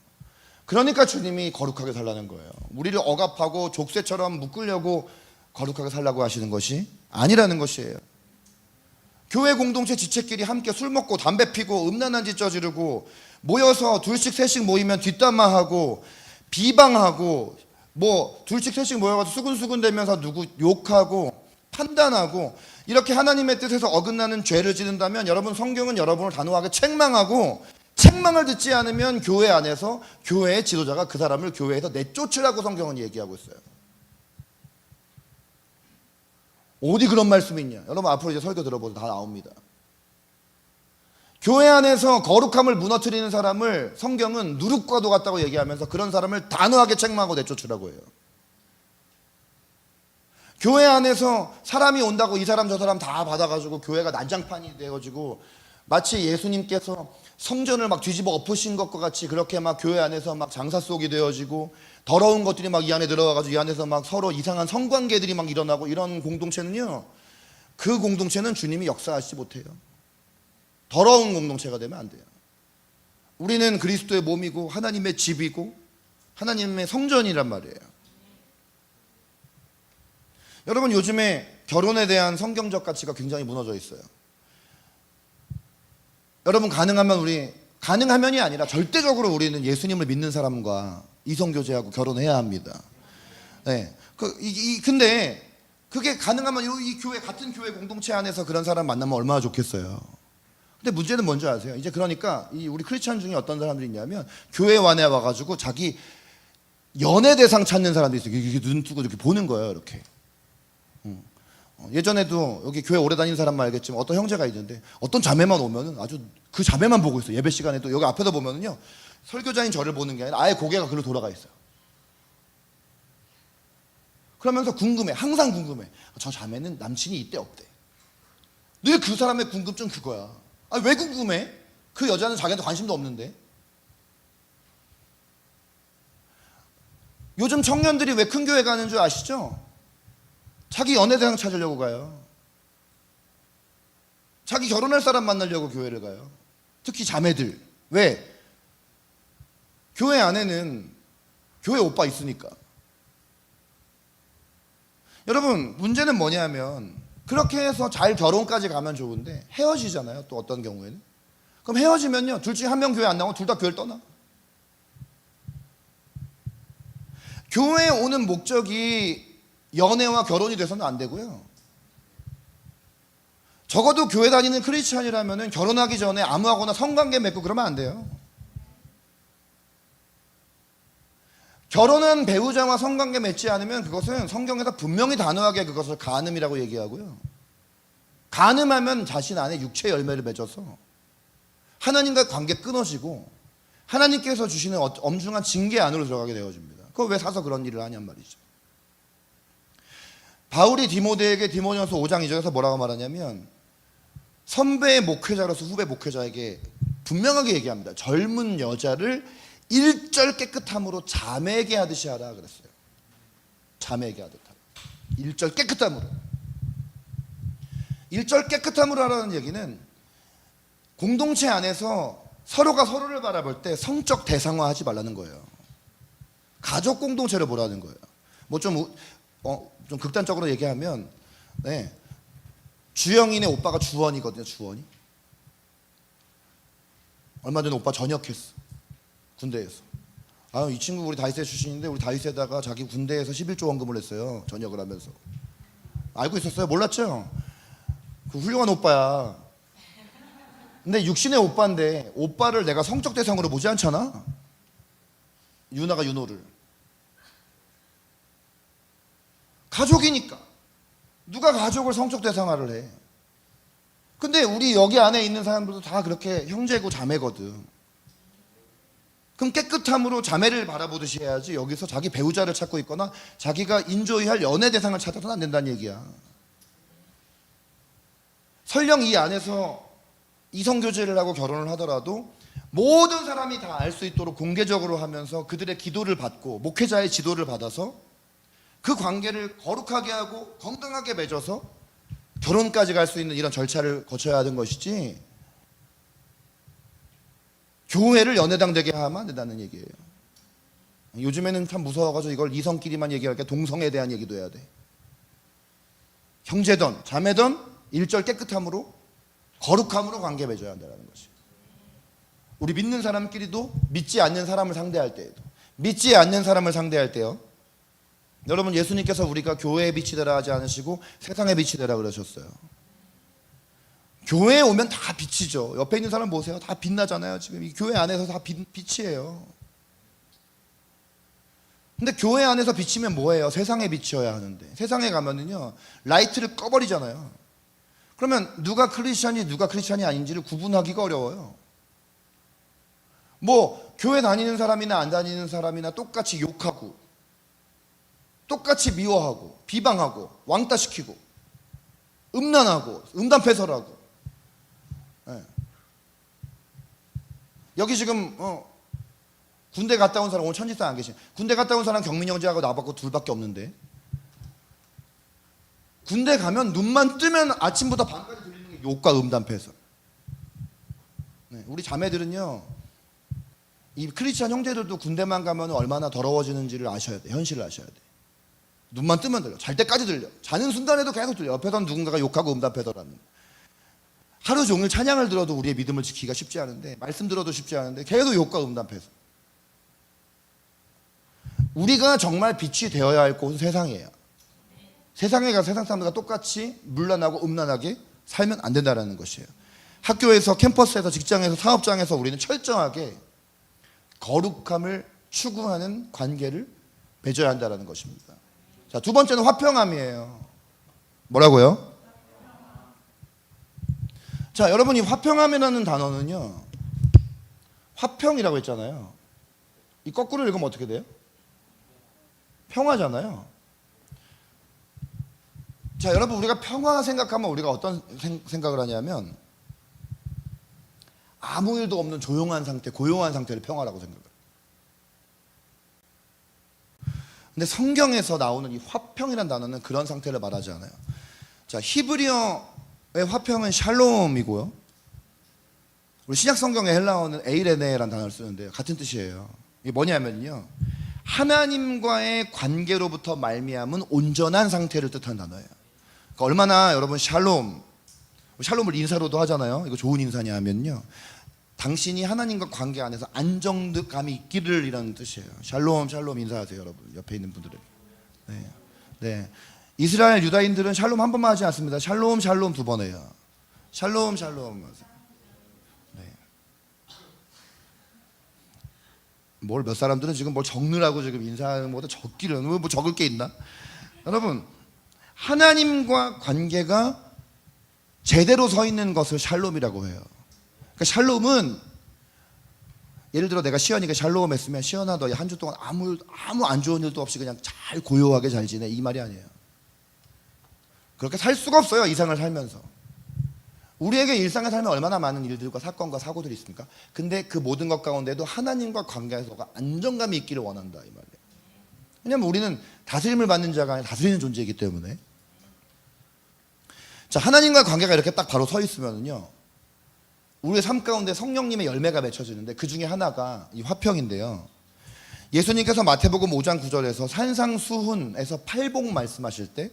그러니까 주님이 거룩하게 살라는 거예요. 우리를 억압하고 족쇄처럼 묶으려고 거룩하게 살라고 하시는 것이 아니라는 것이에요. 교회 공동체 지체끼리 함께 술 먹고 담배 피고 음란한 짓 저지르고 모여서 둘씩 셋씩 모이면 뒷담화하고 비방하고 뭐 둘씩 셋씩 모여가지고 수근수근 대면서 누구 욕하고 판단하고 이렇게 하나님의 뜻에서 어긋나는 죄를 지른다면 여러분 성경은 여러분을 단호하게 책망하고 책망을 듣지 않으면 교회 안에서 교회의 지도자가 그 사람을 교회에서 내쫓으라고 성경은 얘기하고 있어요. 어디 그런 말씀이 있냐? 여러분 앞으로 이제 설교 들어보세요. 다 나옵니다. 교회 안에서 거룩함을 무너뜨리는 사람을 성경은 누룩과도 같다고 얘기하면서 그런 사람을 단호하게 책망하고 내쫓으라고 해요. 교회 안에서 사람이 온다고 이 사람 저 사람 다 받아가지고 교회가 난장판이 되어지고 마치 예수님께서 성전을 막 뒤집어 엎으신 것과 같이 그렇게 막 교회 안에서 막 장사 속이 되어지고 더러운 것들이 막 이 안에 들어가가지고 이 안에서 막 서로 이상한 성관계들이 막 일어나고 이런 공동체는요 그 공동체는 주님이 역사하시지 못해요. 더러운 공동체가 되면 안 돼요. 우리는 그리스도의 몸이고 하나님의 집이고 하나님의 성전이란 말이에요. 여러분 요즘에 결혼에 대한 성경적 가치가 굉장히 무너져 있어요. 여러분 가능하면이 아니라 절대적으로 우리는 예수님을 믿는 사람과 이성교제하고 결혼해야 합니다. 네. 근데 그게 가능하면 이 교회 같은 교회 공동체 안에서 그런 사람 만나면 얼마나 좋겠어요. 근데 문제는 뭔지 아세요? 이제 그러니까 우리 크리스천 중에 어떤 사람들이 있냐면 교회 안에 와가지고 자기 연애 대상 찾는 사람들이 있어요. 이렇게 눈 뜨고 이렇게 보는 거예요. 이렇게. 예전에도 여기 교회 오래 다니는 사람만 알겠지만 어떤 형제가 있는데 어떤 자매만 오면은 아주 그 자매만 보고 있어요. 예배 시간에도 여기 앞에서 보면은요 설교자인 저를 보는 게 아니라 아예 고개가 글로 돌아가 있어요. 그러면서 궁금해. 항상 궁금해. 저 자매는 남친이 있대 없대. 늘 그 사람의 궁금증 그거야. 왜 궁금해? 그 여자는 자기한테 관심도 없는데. 요즘 청년들이 왜 큰 교회 가는 줄 아시죠? 자기 연애대상 찾으려고 가요. 자기 결혼할 사람 만나려고 교회를 가요. 특히 자매들. 왜? 교회 안에는 교회 오빠 있으니까. 여러분, 문제는 뭐냐면 그렇게 해서 잘 결혼까지 가면 좋은데 헤어지잖아요. 또 어떤 경우에는. 그럼 헤어지면요, 둘 중에 한 명 교회 안 나오고 둘 다 교회를 떠나. 교회에 오는 목적이 연애와 결혼이 돼서는 안 되고요. 적어도 교회 다니는 크리스찬이라면 결혼하기 전에 아무하고나 성관계 맺고 그러면 안 돼요. 결혼한 배우자와 성관계 맺지 않으면 그것은 성경에서 분명히 단호하게 그것을 간음이라고 얘기하고요. 간음하면 자신 안에 육체 열매를 맺어서 하나님과 관계 끊어지고 하나님께서 주시는 엄중한 징계 안으로 들어가게 되어집니다. 그걸 왜 사서 그런 일을 하냔 말이죠. 바울이 디모데에게 디모데전서 5장 2절에서 뭐라고 말하냐면 선배 목회자로서 후배 목회자에게 분명하게 얘기합니다. 젊은 여자를 일절 깨끗함으로 자매에게 하듯이 하라 그랬어요. 자매에게 하듯 하라. 일절 깨끗함으로. 일절 깨끗함으로 하라는 얘기는 공동체 안에서 서로가 서로를 바라볼 때 성적 대상화하지 말라는 거예요. 가족 공동체를 보라는 거예요. 뭐 좀 극단적으로 얘기하면 네. 주영이네 오빠가 주원이거든요. 주원이. 얼마 전에 오빠 전역했어. 군대에서. 이 친구 우리 다윗세 출신인데 우리 다윗세다가 자기 군대에서 11조 원금을 했어요. 전역을 하면서. 알고 있었어요? 몰랐죠? 그 훌륭한 오빠야. 근데 육신의 오빠인데 오빠를 내가 성적 대상으로 보지 않잖아. 유나가 윤호를. 가족이니까. 누가 가족을 성적 대상화를 해. 근데 우리 여기 안에 있는 사람들도 다 그렇게 형제고 자매거든. 그럼 깨끗함으로 자매를 바라보듯이 해야지 여기서 자기 배우자를 찾고 있거나 자기가 인조이할 연애 대상을 찾아서는 안 된다는 얘기야. 설령 이 안에서 이성교제를 하고 결혼을 하더라도 모든 사람이 다 알 수 있도록 공개적으로 하면서 그들의 기도를 받고 목회자의 지도를 받아서 그 관계를 거룩하게 하고 건강하게 맺어서 결혼까지 갈 수 있는 이런 절차를 거쳐야 하는 것이지 교회를 연애당 되게 하면 안 된다는 얘기예요. 요즘에는 참 무서워가지고 이걸 이성끼리만 얘기할게 동성에 대한 얘기도 해야 돼. 형제든 자매든 일절 깨끗함으로 거룩함으로 관계 맺어야 한다는 것이. 우리 믿는 사람끼리도 믿지 않는 사람을 상대할 때에도 믿지 않는 사람을 상대할 때요. 여러분 예수님께서 우리가 교회의 빛이 되라 하지 않으시고 세상의 빛이 되라 그러셨어요. 교회에 오면 다 빛이죠. 옆에 있는 사람 보세요. 다 빛나잖아요. 지금 이 교회 안에서 다 빛이에요. 근데 교회 안에서 비치면 뭐예요? 세상에 비치어야 하는데 세상에 가면은요 라이트를 꺼버리잖아요. 그러면 누가 크리스찬이 아닌지를 구분하기가 어려워요. 뭐 교회 다니는 사람이나 안 다니는 사람이나 똑같이 욕하고 똑같이 미워하고 비방하고 왕따시키고 음란하고 음담패설하고. 네. 여기 지금 군대 갔다 온 사람 오늘 천지사 안 계신 군대 갔다 온 사람 경민 형제하고 나하고 둘밖에 없는데 군대 가면 눈만 뜨면 아침부터 밤까지 들리는 게 욕과 음담패설. 네. 우리 자매들은요 이 크리스찬 형제들도 군대만 가면 얼마나 더러워지는지를 아셔야 돼. 현실을 아셔야 돼. 눈만 뜨면 들려. 잘 때까지 들려. 자는 순간에도 계속 들려. 옆에서 누군가가 욕하고 음담패설하는. 하루 종일 찬양을 들어도 우리의 믿음을 지키기가 쉽지 않은데 말씀 들어도 쉽지 않은데 계속 욕과 음담패설. 우리가 정말 빛이 되어야 할 곳은 세상이에요. 세상에 가서 세상 사람들과 똑같이 물란하고 음란하게 살면 안 된다는 것이에요. 학교에서 캠퍼스에서 직장에서 사업장에서 우리는 철저하게 거룩함을 추구하는 관계를 맺어야 한다는 것입니다. 자, 두 번째는 화평함이에요. 뭐라고요? 자, 여러분 이 화평함이라는 단어는요 화평이라고 했잖아요. 이 거꾸로 읽으면 어떻게 돼요? 평화잖아요. 자, 여러분 우리가 평화 생각하면 우리가 어떤 생각을 하냐면 아무 일도 없는 조용한 상태, 고요한 상태를 평화라고 생각해요. 근데 성경에서 나오는 이 화평이라는 단어는 그런 상태를 말하지 않아요. 자, 히브리어의 화평은 샬롬이고요. 우리 신약 성경의 헬라어는 에이레네라는 단어를 쓰는데요. 같은 뜻이에요. 이게 뭐냐면요, 하나님과의 관계로부터 말미암은 온전한 상태를 뜻하는 단어예요. 그러니까 얼마나 여러분 샬롬을 인사로도 하잖아요. 이거 좋은 인사냐 하면요, 당신이 하나님과 관계 안에서 안정감이 있기를 이라는 뜻이에요. 샬롬 샬롬 인사하세요, 여러분. 옆에 있는 분들에게. 네. 네. 이스라엘 유다인들은 샬롬 한 번만 하지 않습니다. 샬롬 샬롬 2번 해요. 샬롬 샬롬. 네. 뭘 몇 사람들은 지금 뭘 적느라고 지금 인사하는 것보다 적기를, 뭐 적을 게 있나? 여러분, 하나님과 관계가 제대로 서 있는 것을 샬롬이라고 해요. 그러니까 샬롬은, 예를 들어 내가 시연이가 샬롬 했으면, 시연아 너 한 주 동안 아무 안 좋은 일도 없이 그냥 잘 고요하게 잘 지내, 이 말이 아니에요. 그렇게 살 수가 없어요, 이상을 살면서. 우리에게 일상의 삶에 얼마나 많은 일들과 사건과 사고들이 있습니까? 근데 그 모든 것 가운데도 하나님과 관계에서 안정감이 있기를 원한다, 이 말이에요. 왜냐하면 우리는 다스림을 받는 자가 아니라 다스리는 존재이기 때문에. 자, 하나님과 관계가 이렇게 딱 바로 서 있으면요, 우리의 삶 가운데 성령님의 열매가 맺혀지는데 그 중에 하나가 이 화평인데요. 예수님께서 마태복음 5장 9절에서 산상수훈에서 팔복 말씀하실 때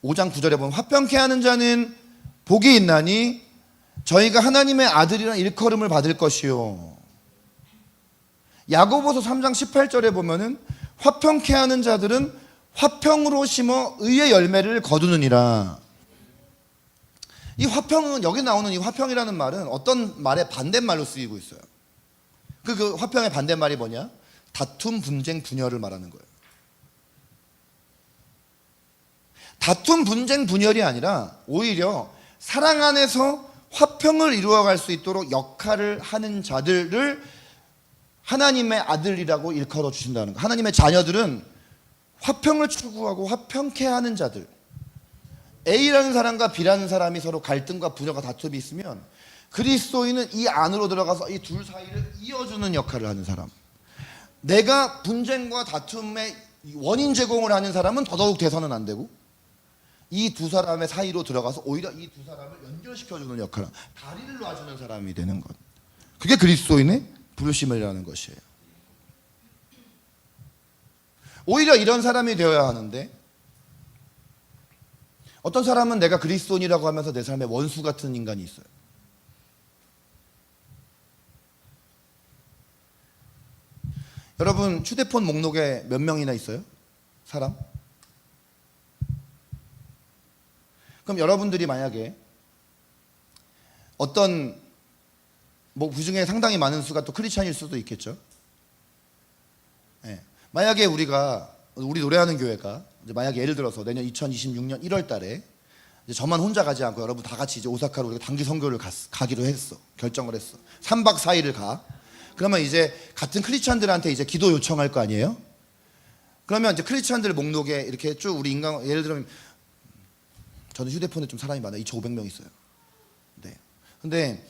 5장 9절에 보면 화평케 하는 자는 복이 있나니 저희가 하나님의 아들이란 일컬음을 받을 것이요. 야고보서 3장 18절에 보면은 화평케 하는 자들은 화평으로 심어 의의 열매를 거두느니라. 이 화평은, 여기 나오는 이 화평이라는 말은 어떤 말의 반대말로 쓰이고 있어요. 그 화평의 반대말이 뭐냐? 다툼, 분쟁, 분열을 말하는 거예요. 다툼, 분쟁, 분열이 아니라 오히려 사랑 안에서 화평을 이루어갈 수 있도록 역할을 하는 자들을 하나님의 아들이라고 일컬어 주신다는 거예요. 하나님의 자녀들은 화평을 추구하고 화평케 하는 자들. A라는 사람과 B라는 사람이 서로 갈등과 분열과 다툼이 있으면 그리스도인은 이 안으로 들어가서 이 둘 사이를 이어주는 역할을 하는 사람. 내가 분쟁과 다툼의 원인 제공을 하는 사람은 더더욱 돼서는 안 되고, 이 두 사람의 사이로 들어가서 오히려 이 두 사람을 연결시켜주는 역할을, 다리를 놔주는 사람이 되는 것. 그게 그리스도인의 부르심이라는 것이에요. 오히려 이런 사람이 되어야 하는데, 어떤 사람은 내가 그리스도인이라고 하면서 내 삶에 원수 같은 인간이 있어요. 여러분, 휴대폰 목록에 몇 명이나 있어요? 사람? 그럼 여러분들이 만약에 어떤, 그 중에 상당히 많은 수가 또 크리스찬일 수도 있겠죠. 네. 만약에 우리 노래하는 교회가 이제 만약에 예를 들어서 내년 2026년 1월 달에 이제 저만 혼자 가지 않고 여러분 다 같이 이제 오사카로 우리가 단기 선교를 가기로 했어. 결정을 했어. 3박 4일을 가. 그러면 이제 같은 크리스찬들한테 이제 기도 요청할 거 아니에요? 그러면 이제 크리스찬들 목록에 이렇게 쭉 우리 인간, 예를 들면 저는 휴대폰에 좀 사람이 많아요. 2,500명 있어요. 네. 근데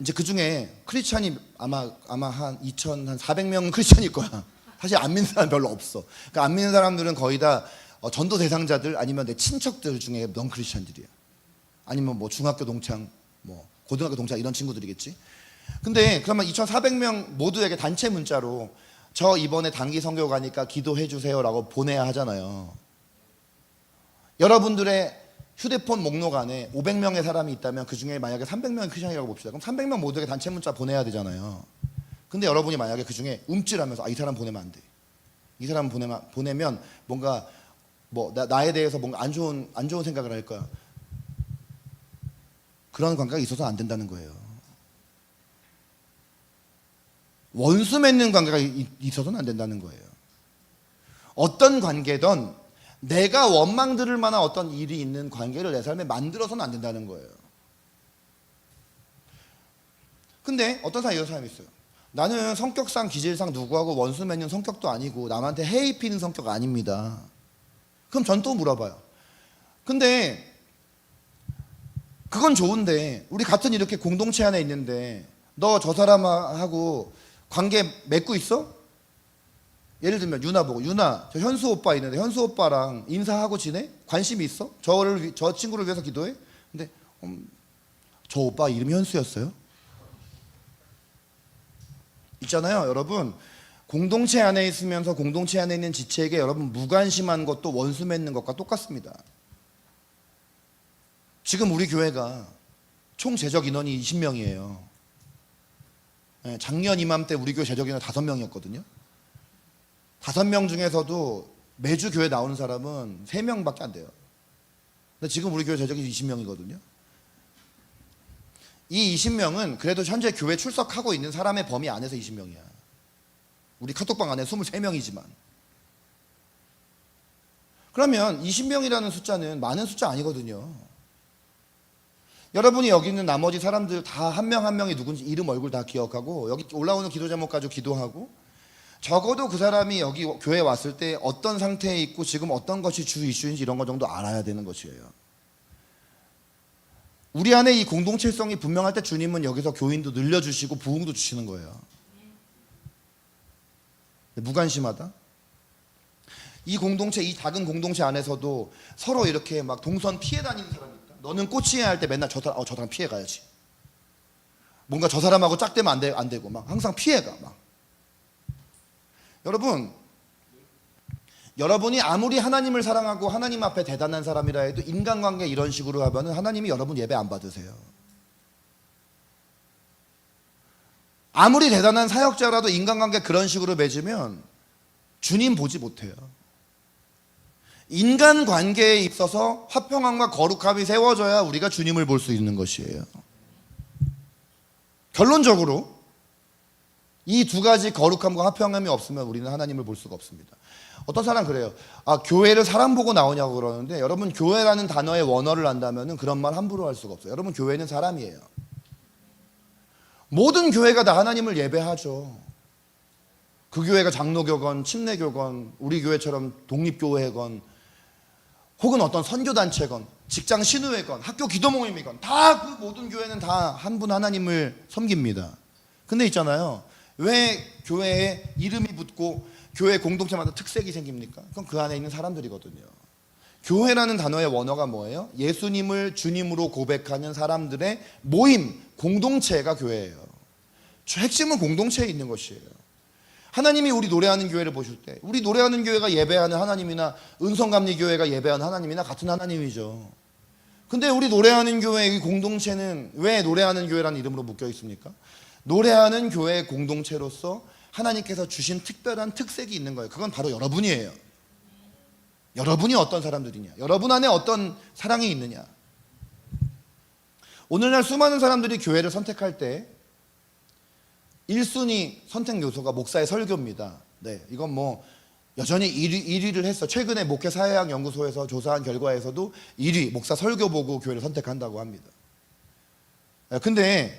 이제 그 중에 크리스찬이 아마 한 2,400명은 크리스찬일 거야. 사실 안 믿는 사람 별로 없어. 그러니까 안 믿는 사람들은 거의 다 전도 대상자들 아니면 내 친척들 중에 넌 크리스찬들이야. 아니면 뭐 중학교 동창, 뭐 고등학교 동창 이런 친구들이겠지. 근데 그러면 2,400명 모두에게 단체 문자로 저 이번에 단기 선교 가니까 기도해 주세요라고 보내야 하잖아요. 여러분들의 휴대폰 목록 안에 500명의 사람이 있다면 그 중에 만약에 300명이 크리스찬이라고 봅시다. 그럼 300명 모두에게 단체 문자 보내야 되잖아요. 근데 여러분이 만약에 그 중에 움찔하면서 이 사람 보내면 안 돼. 이 사람 보내면 뭔가 나에 대해서 뭔가 안 좋은 생각을 할 거야. 그런 관계가 있어서 안 된다는 거예요. 원수 맺는 관계가 있어서는 안 된다는 거예요. 어떤 관계든 내가 원망 들을 만한 어떤 일이 있는 관계를 내 삶에 만들어서는 안 된다는 거예요. 근데 어떤 사람이 이런 사람이 있어요. 나는 성격상 기질상 누구하고 원수 맺는 성격도 아니고 남한테 해입히는 성격 아닙니다. 그럼 전 또 물어봐요. 근데 그건 좋은데 우리 같은 이렇게 공동체 안에 있는데 너 저 사람하고 관계 맺고 있어? 예를 들면 유나 보고, 유나 저 현수 오빠 있는데 현수 오빠랑 인사하고 지내? 관심이 있어? 저 친구를 위해서 기도해? 근데 저 오빠 이름이 현수였어요? 있잖아요 여러분. 공동체 안에 있으면서 공동체 안에 있는 지체에게 여러분 무관심한 것도 원수 맺는 것과 똑같습니다. 지금 우리 교회가 총 재적 인원이 20명이에요. 작년 이맘때 우리 교회 재적 인원 5명이었거든요. 5명 중에서도 매주 교회 나오는 사람은 3명밖에 안 돼요. 근데 지금 우리 교회 재적이 20명이거든요. 이 20명은 그래도 현재 교회 출석하고 있는 사람의 범위 안에서 20명이야. 우리 카톡방 안에 23명이지만. 그러면 20명이라는 숫자는 많은 숫자 아니거든요. 여러분이 여기 있는 나머지 사람들 다 한 명 한 명이 누군지 이름 얼굴 다 기억하고 여기 올라오는 기도 제목 가지고 기도하고 적어도 그 사람이 여기 교회에 왔을 때 어떤 상태에 있고 지금 어떤 것이 주 이슈인지 이런 거 정도 알아야 되는 것이에요. 우리 안에 이 공동체성이 분명할 때 주님은 여기서 교인도 늘려주시고 부흥도 주시는 거예요. 무관심하다? 이 공동체, 이 작은 공동체 안에서도 서로 이렇게 막 동선 피해 다니는 사람이 있다. 너는 꼬치해야 할 때 맨날 저 사람 피해 가야지. 뭔가 저 사람하고 짝대면 안 되고 막 항상 피해가 막. 여러분이 아무리 하나님을 사랑하고 하나님 앞에 대단한 사람이라 해도 인간관계 이런 식으로 하면은 하나님이 여러분 예배 안 받으세요. 아무리 대단한 사역자라도 인간관계 그런 식으로 맺으면 주님 보지 못해요. 인간관계에 있어서 화평함과 거룩함이 세워져야 우리가 주님을 볼 수 있는 것이에요. 결론적으로 이 두 가지 거룩함과 화평함이 없으면 우리는 하나님을 볼 수가 없습니다. 어떤 사람 그래요. 교회를 사람 보고 나오냐고 그러는데 여러분 교회라는 단어의 원어를 안다면 그런 말 함부로 할 수가 없어요. 여러분 교회는 사람이에요. 모든 교회가 다 하나님을 예배하죠. 그 교회가 장로교건 침례교건 우리 교회처럼 독립교회건 혹은 어떤 선교단체건 직장 신우회건 학교 기도모임이건 다 그 모든 교회는 다 한 분 하나님을 섬깁니다. 근데 있잖아요. 왜 교회에 이름이 붙고 교회 공동체마다 특색이 생깁니까? 그건 그 안에 있는 사람들이거든요. 교회라는 단어의 원어가 뭐예요? 예수님을 주님으로 고백하는 사람들의 모임, 공동체가 교회예요. 핵심은 공동체에 있는 것이에요. 하나님이 우리 노래하는 교회를 보실 때 우리 노래하는 교회가 예배하는 하나님이나 은성감리교회가 예배하는 하나님이나 같은 하나님이죠. 근데 우리 노래하는 교회의 공동체는 왜 노래하는 교회라는 이름으로 묶여 있습니까? 노래하는 교회의 공동체로서 하나님께서 주신 특별한 특색이 있는 거예요. 그건 바로 여러분이에요. 여러분이 어떤 사람들이냐, 여러분 안에 어떤 사랑이 있느냐. 오늘날 수많은 사람들이 교회를 선택할 때 1순위 선택 요소가 목사의 설교입니다. 네, 이건 뭐 여전히 1위를 했어. 최근에 목회 사회학 연구소에서 조사한 결과에서도 1위 목사 설교 보고 교회를 선택한다고 합니다. 근데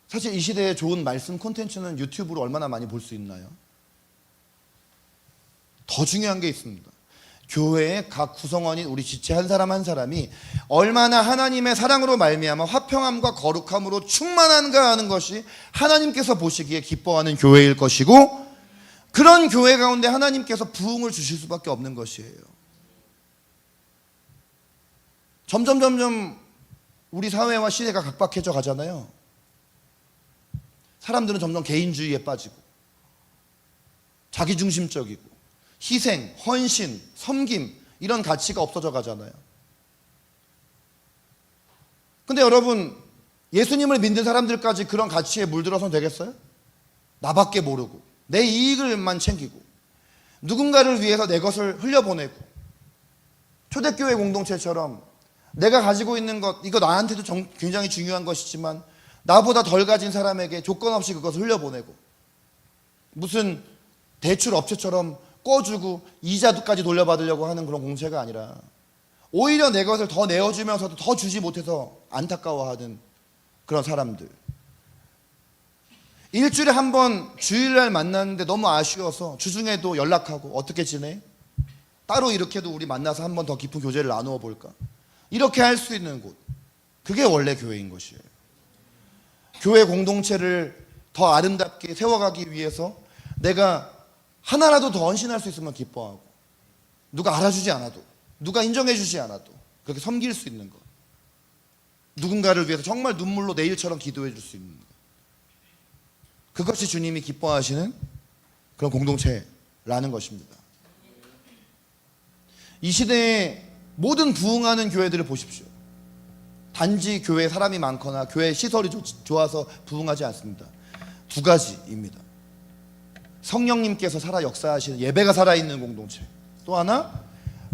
사실 이 시대에 좋은 말씀 콘텐츠는 유튜브로 얼마나 많이 볼 수 있나요? 더 중요한 게 있습니다. 교회의 각 구성원인 우리 지체 한 사람 한 사람이 얼마나 하나님의 사랑으로 말미암아 화평함과 거룩함으로 충만한가 하는 것이 하나님께서 보시기에 기뻐하는 교회일 것이고, 그런 교회 가운데 하나님께서 부흥을 주실 수밖에 없는 것이에요. 점점 우리 사회와 시대가 각박해져 가잖아요. 사람들은 점점 개인주의에 빠지고 자기중심적이고 희생, 헌신, 섬김 이런 가치가 없어져 가잖아요. 근데 여러분, 예수님을 믿는 사람들까지 그런 가치에 물들어서는 되겠어요? 나밖에 모르고 내 이익을만 챙기고 누군가를 위해서 내 것을 흘려보내고, 초대교회 공동체처럼 내가 가지고 있는 것, 이거 나한테도 굉장히 중요한 것이지만 나보다 덜 가진 사람에게 조건 없이 그것을 흘려보내고, 무슨 대출 업체처럼 꺼주고 이자도까지 돌려받으려고 하는 그런 공체가 아니라 오히려 내 것을 더 내어주면서도 더 주지 못해서 안타까워하는 그런 사람들. 일주일에 한 번 주일날 만났는데 너무 아쉬워서 주중에도 연락하고 어떻게 지내? 따로 이렇게도 우리 만나서 한 번 더 깊은 교제를 나누어 볼까? 이렇게 할 수 있는 곳. 그게 원래 교회인 것이에요. 교회 공동체를 더 아름답게 세워가기 위해서 내가 하나라도 더 헌신할 수 있으면 기뻐하고, 누가 알아주지 않아도, 누가 인정해주지 않아도 그렇게 섬길 수 있는 것, 누군가를 위해서 정말 눈물로 내일처럼 기도해 줄 수 있는 것, 그것이 주님이 기뻐하시는 그런 공동체라는 것입니다. 이 시대에 모든 부흥하는 교회들을 보십시오. 단지 교회에 사람이 많거나 교회 시설이 좋아서 부흥하지 않습니다. 두 가지입니다. 성령님께서 살아 역사하시는 예배가 살아있는 공동체, 또 하나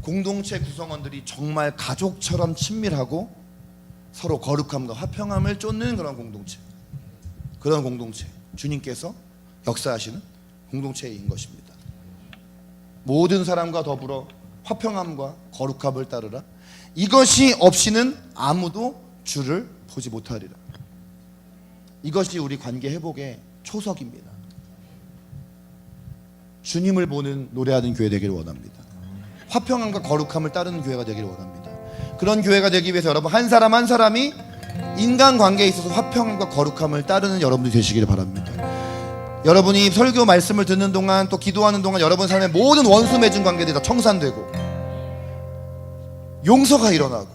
공동체 구성원들이 정말 가족처럼 친밀하고 서로 거룩함과 화평함을 쫓는 그런 공동체, 그런 공동체, 주님께서 역사하시는 공동체인 것입니다. 모든 사람과 더불어 화평함과 거룩함을 따르라. 이것이 없이는 아무도 주를 보지 못하리라. 이것이 우리 관계 회복의 초석입니다. 주님을 보는 노래하는 교회 되기를 원합니다. 화평함과 거룩함을 따르는 교회가 되기를 원합니다. 그런 교회가 되기 위해서 여러분 한 사람 한 사람이 인간관계에 있어서 화평함과 거룩함을 따르는 여러분들이 되시기를 바랍니다. 여러분이 설교 말씀을 듣는 동안 또 기도하는 동안 여러분 삶의 모든 원수 맺은 관계들이 다 청산되고 용서가 일어나고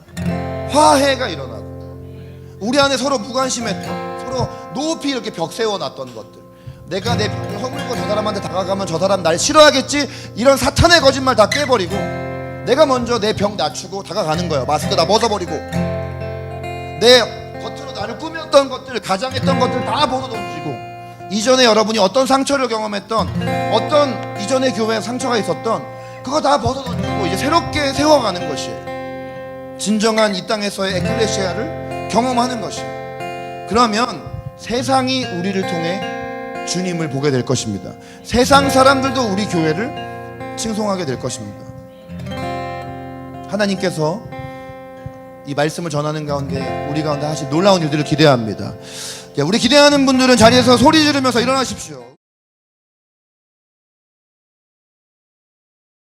화해가 일어나고 우리 안에 서로 무관심했던, 서로 높이 이렇게 벽 세워놨던 것들, 내가 내 벽을 허물고 저 사람한테 다가가면 저 사람 날 싫어하겠지, 이런 사탄의 거짓말 다 깨버리고 내가 먼저 내 벽 낮추고 다가가는 거예요. 마스크 다 벗어버리고 내 겉으로 나를 꾸몄던 것들, 가장했던 것들 다 벗어던지고, 이전에 여러분이 어떤 상처를 경험했던, 어떤 이전의 교회에 상처가 있었던 그거 다 벗어던지고 이제 새롭게 세워가는 것이에요. 진정한 이 땅에서의 에클레시아를 경험하는 것이에요. 그러면 세상이 우리를 통해 주님을 보게 될 것입니다. 세상 사람들도 우리 교회를 칭송하게 될 것입니다. 하나님께서 이 말씀을 전하는 가운데 우리 가운데 하실 놀라운 일들을 기대합니다. 우리 기대하는 분들은 자리에서 소리 지르면서 일어나십시오.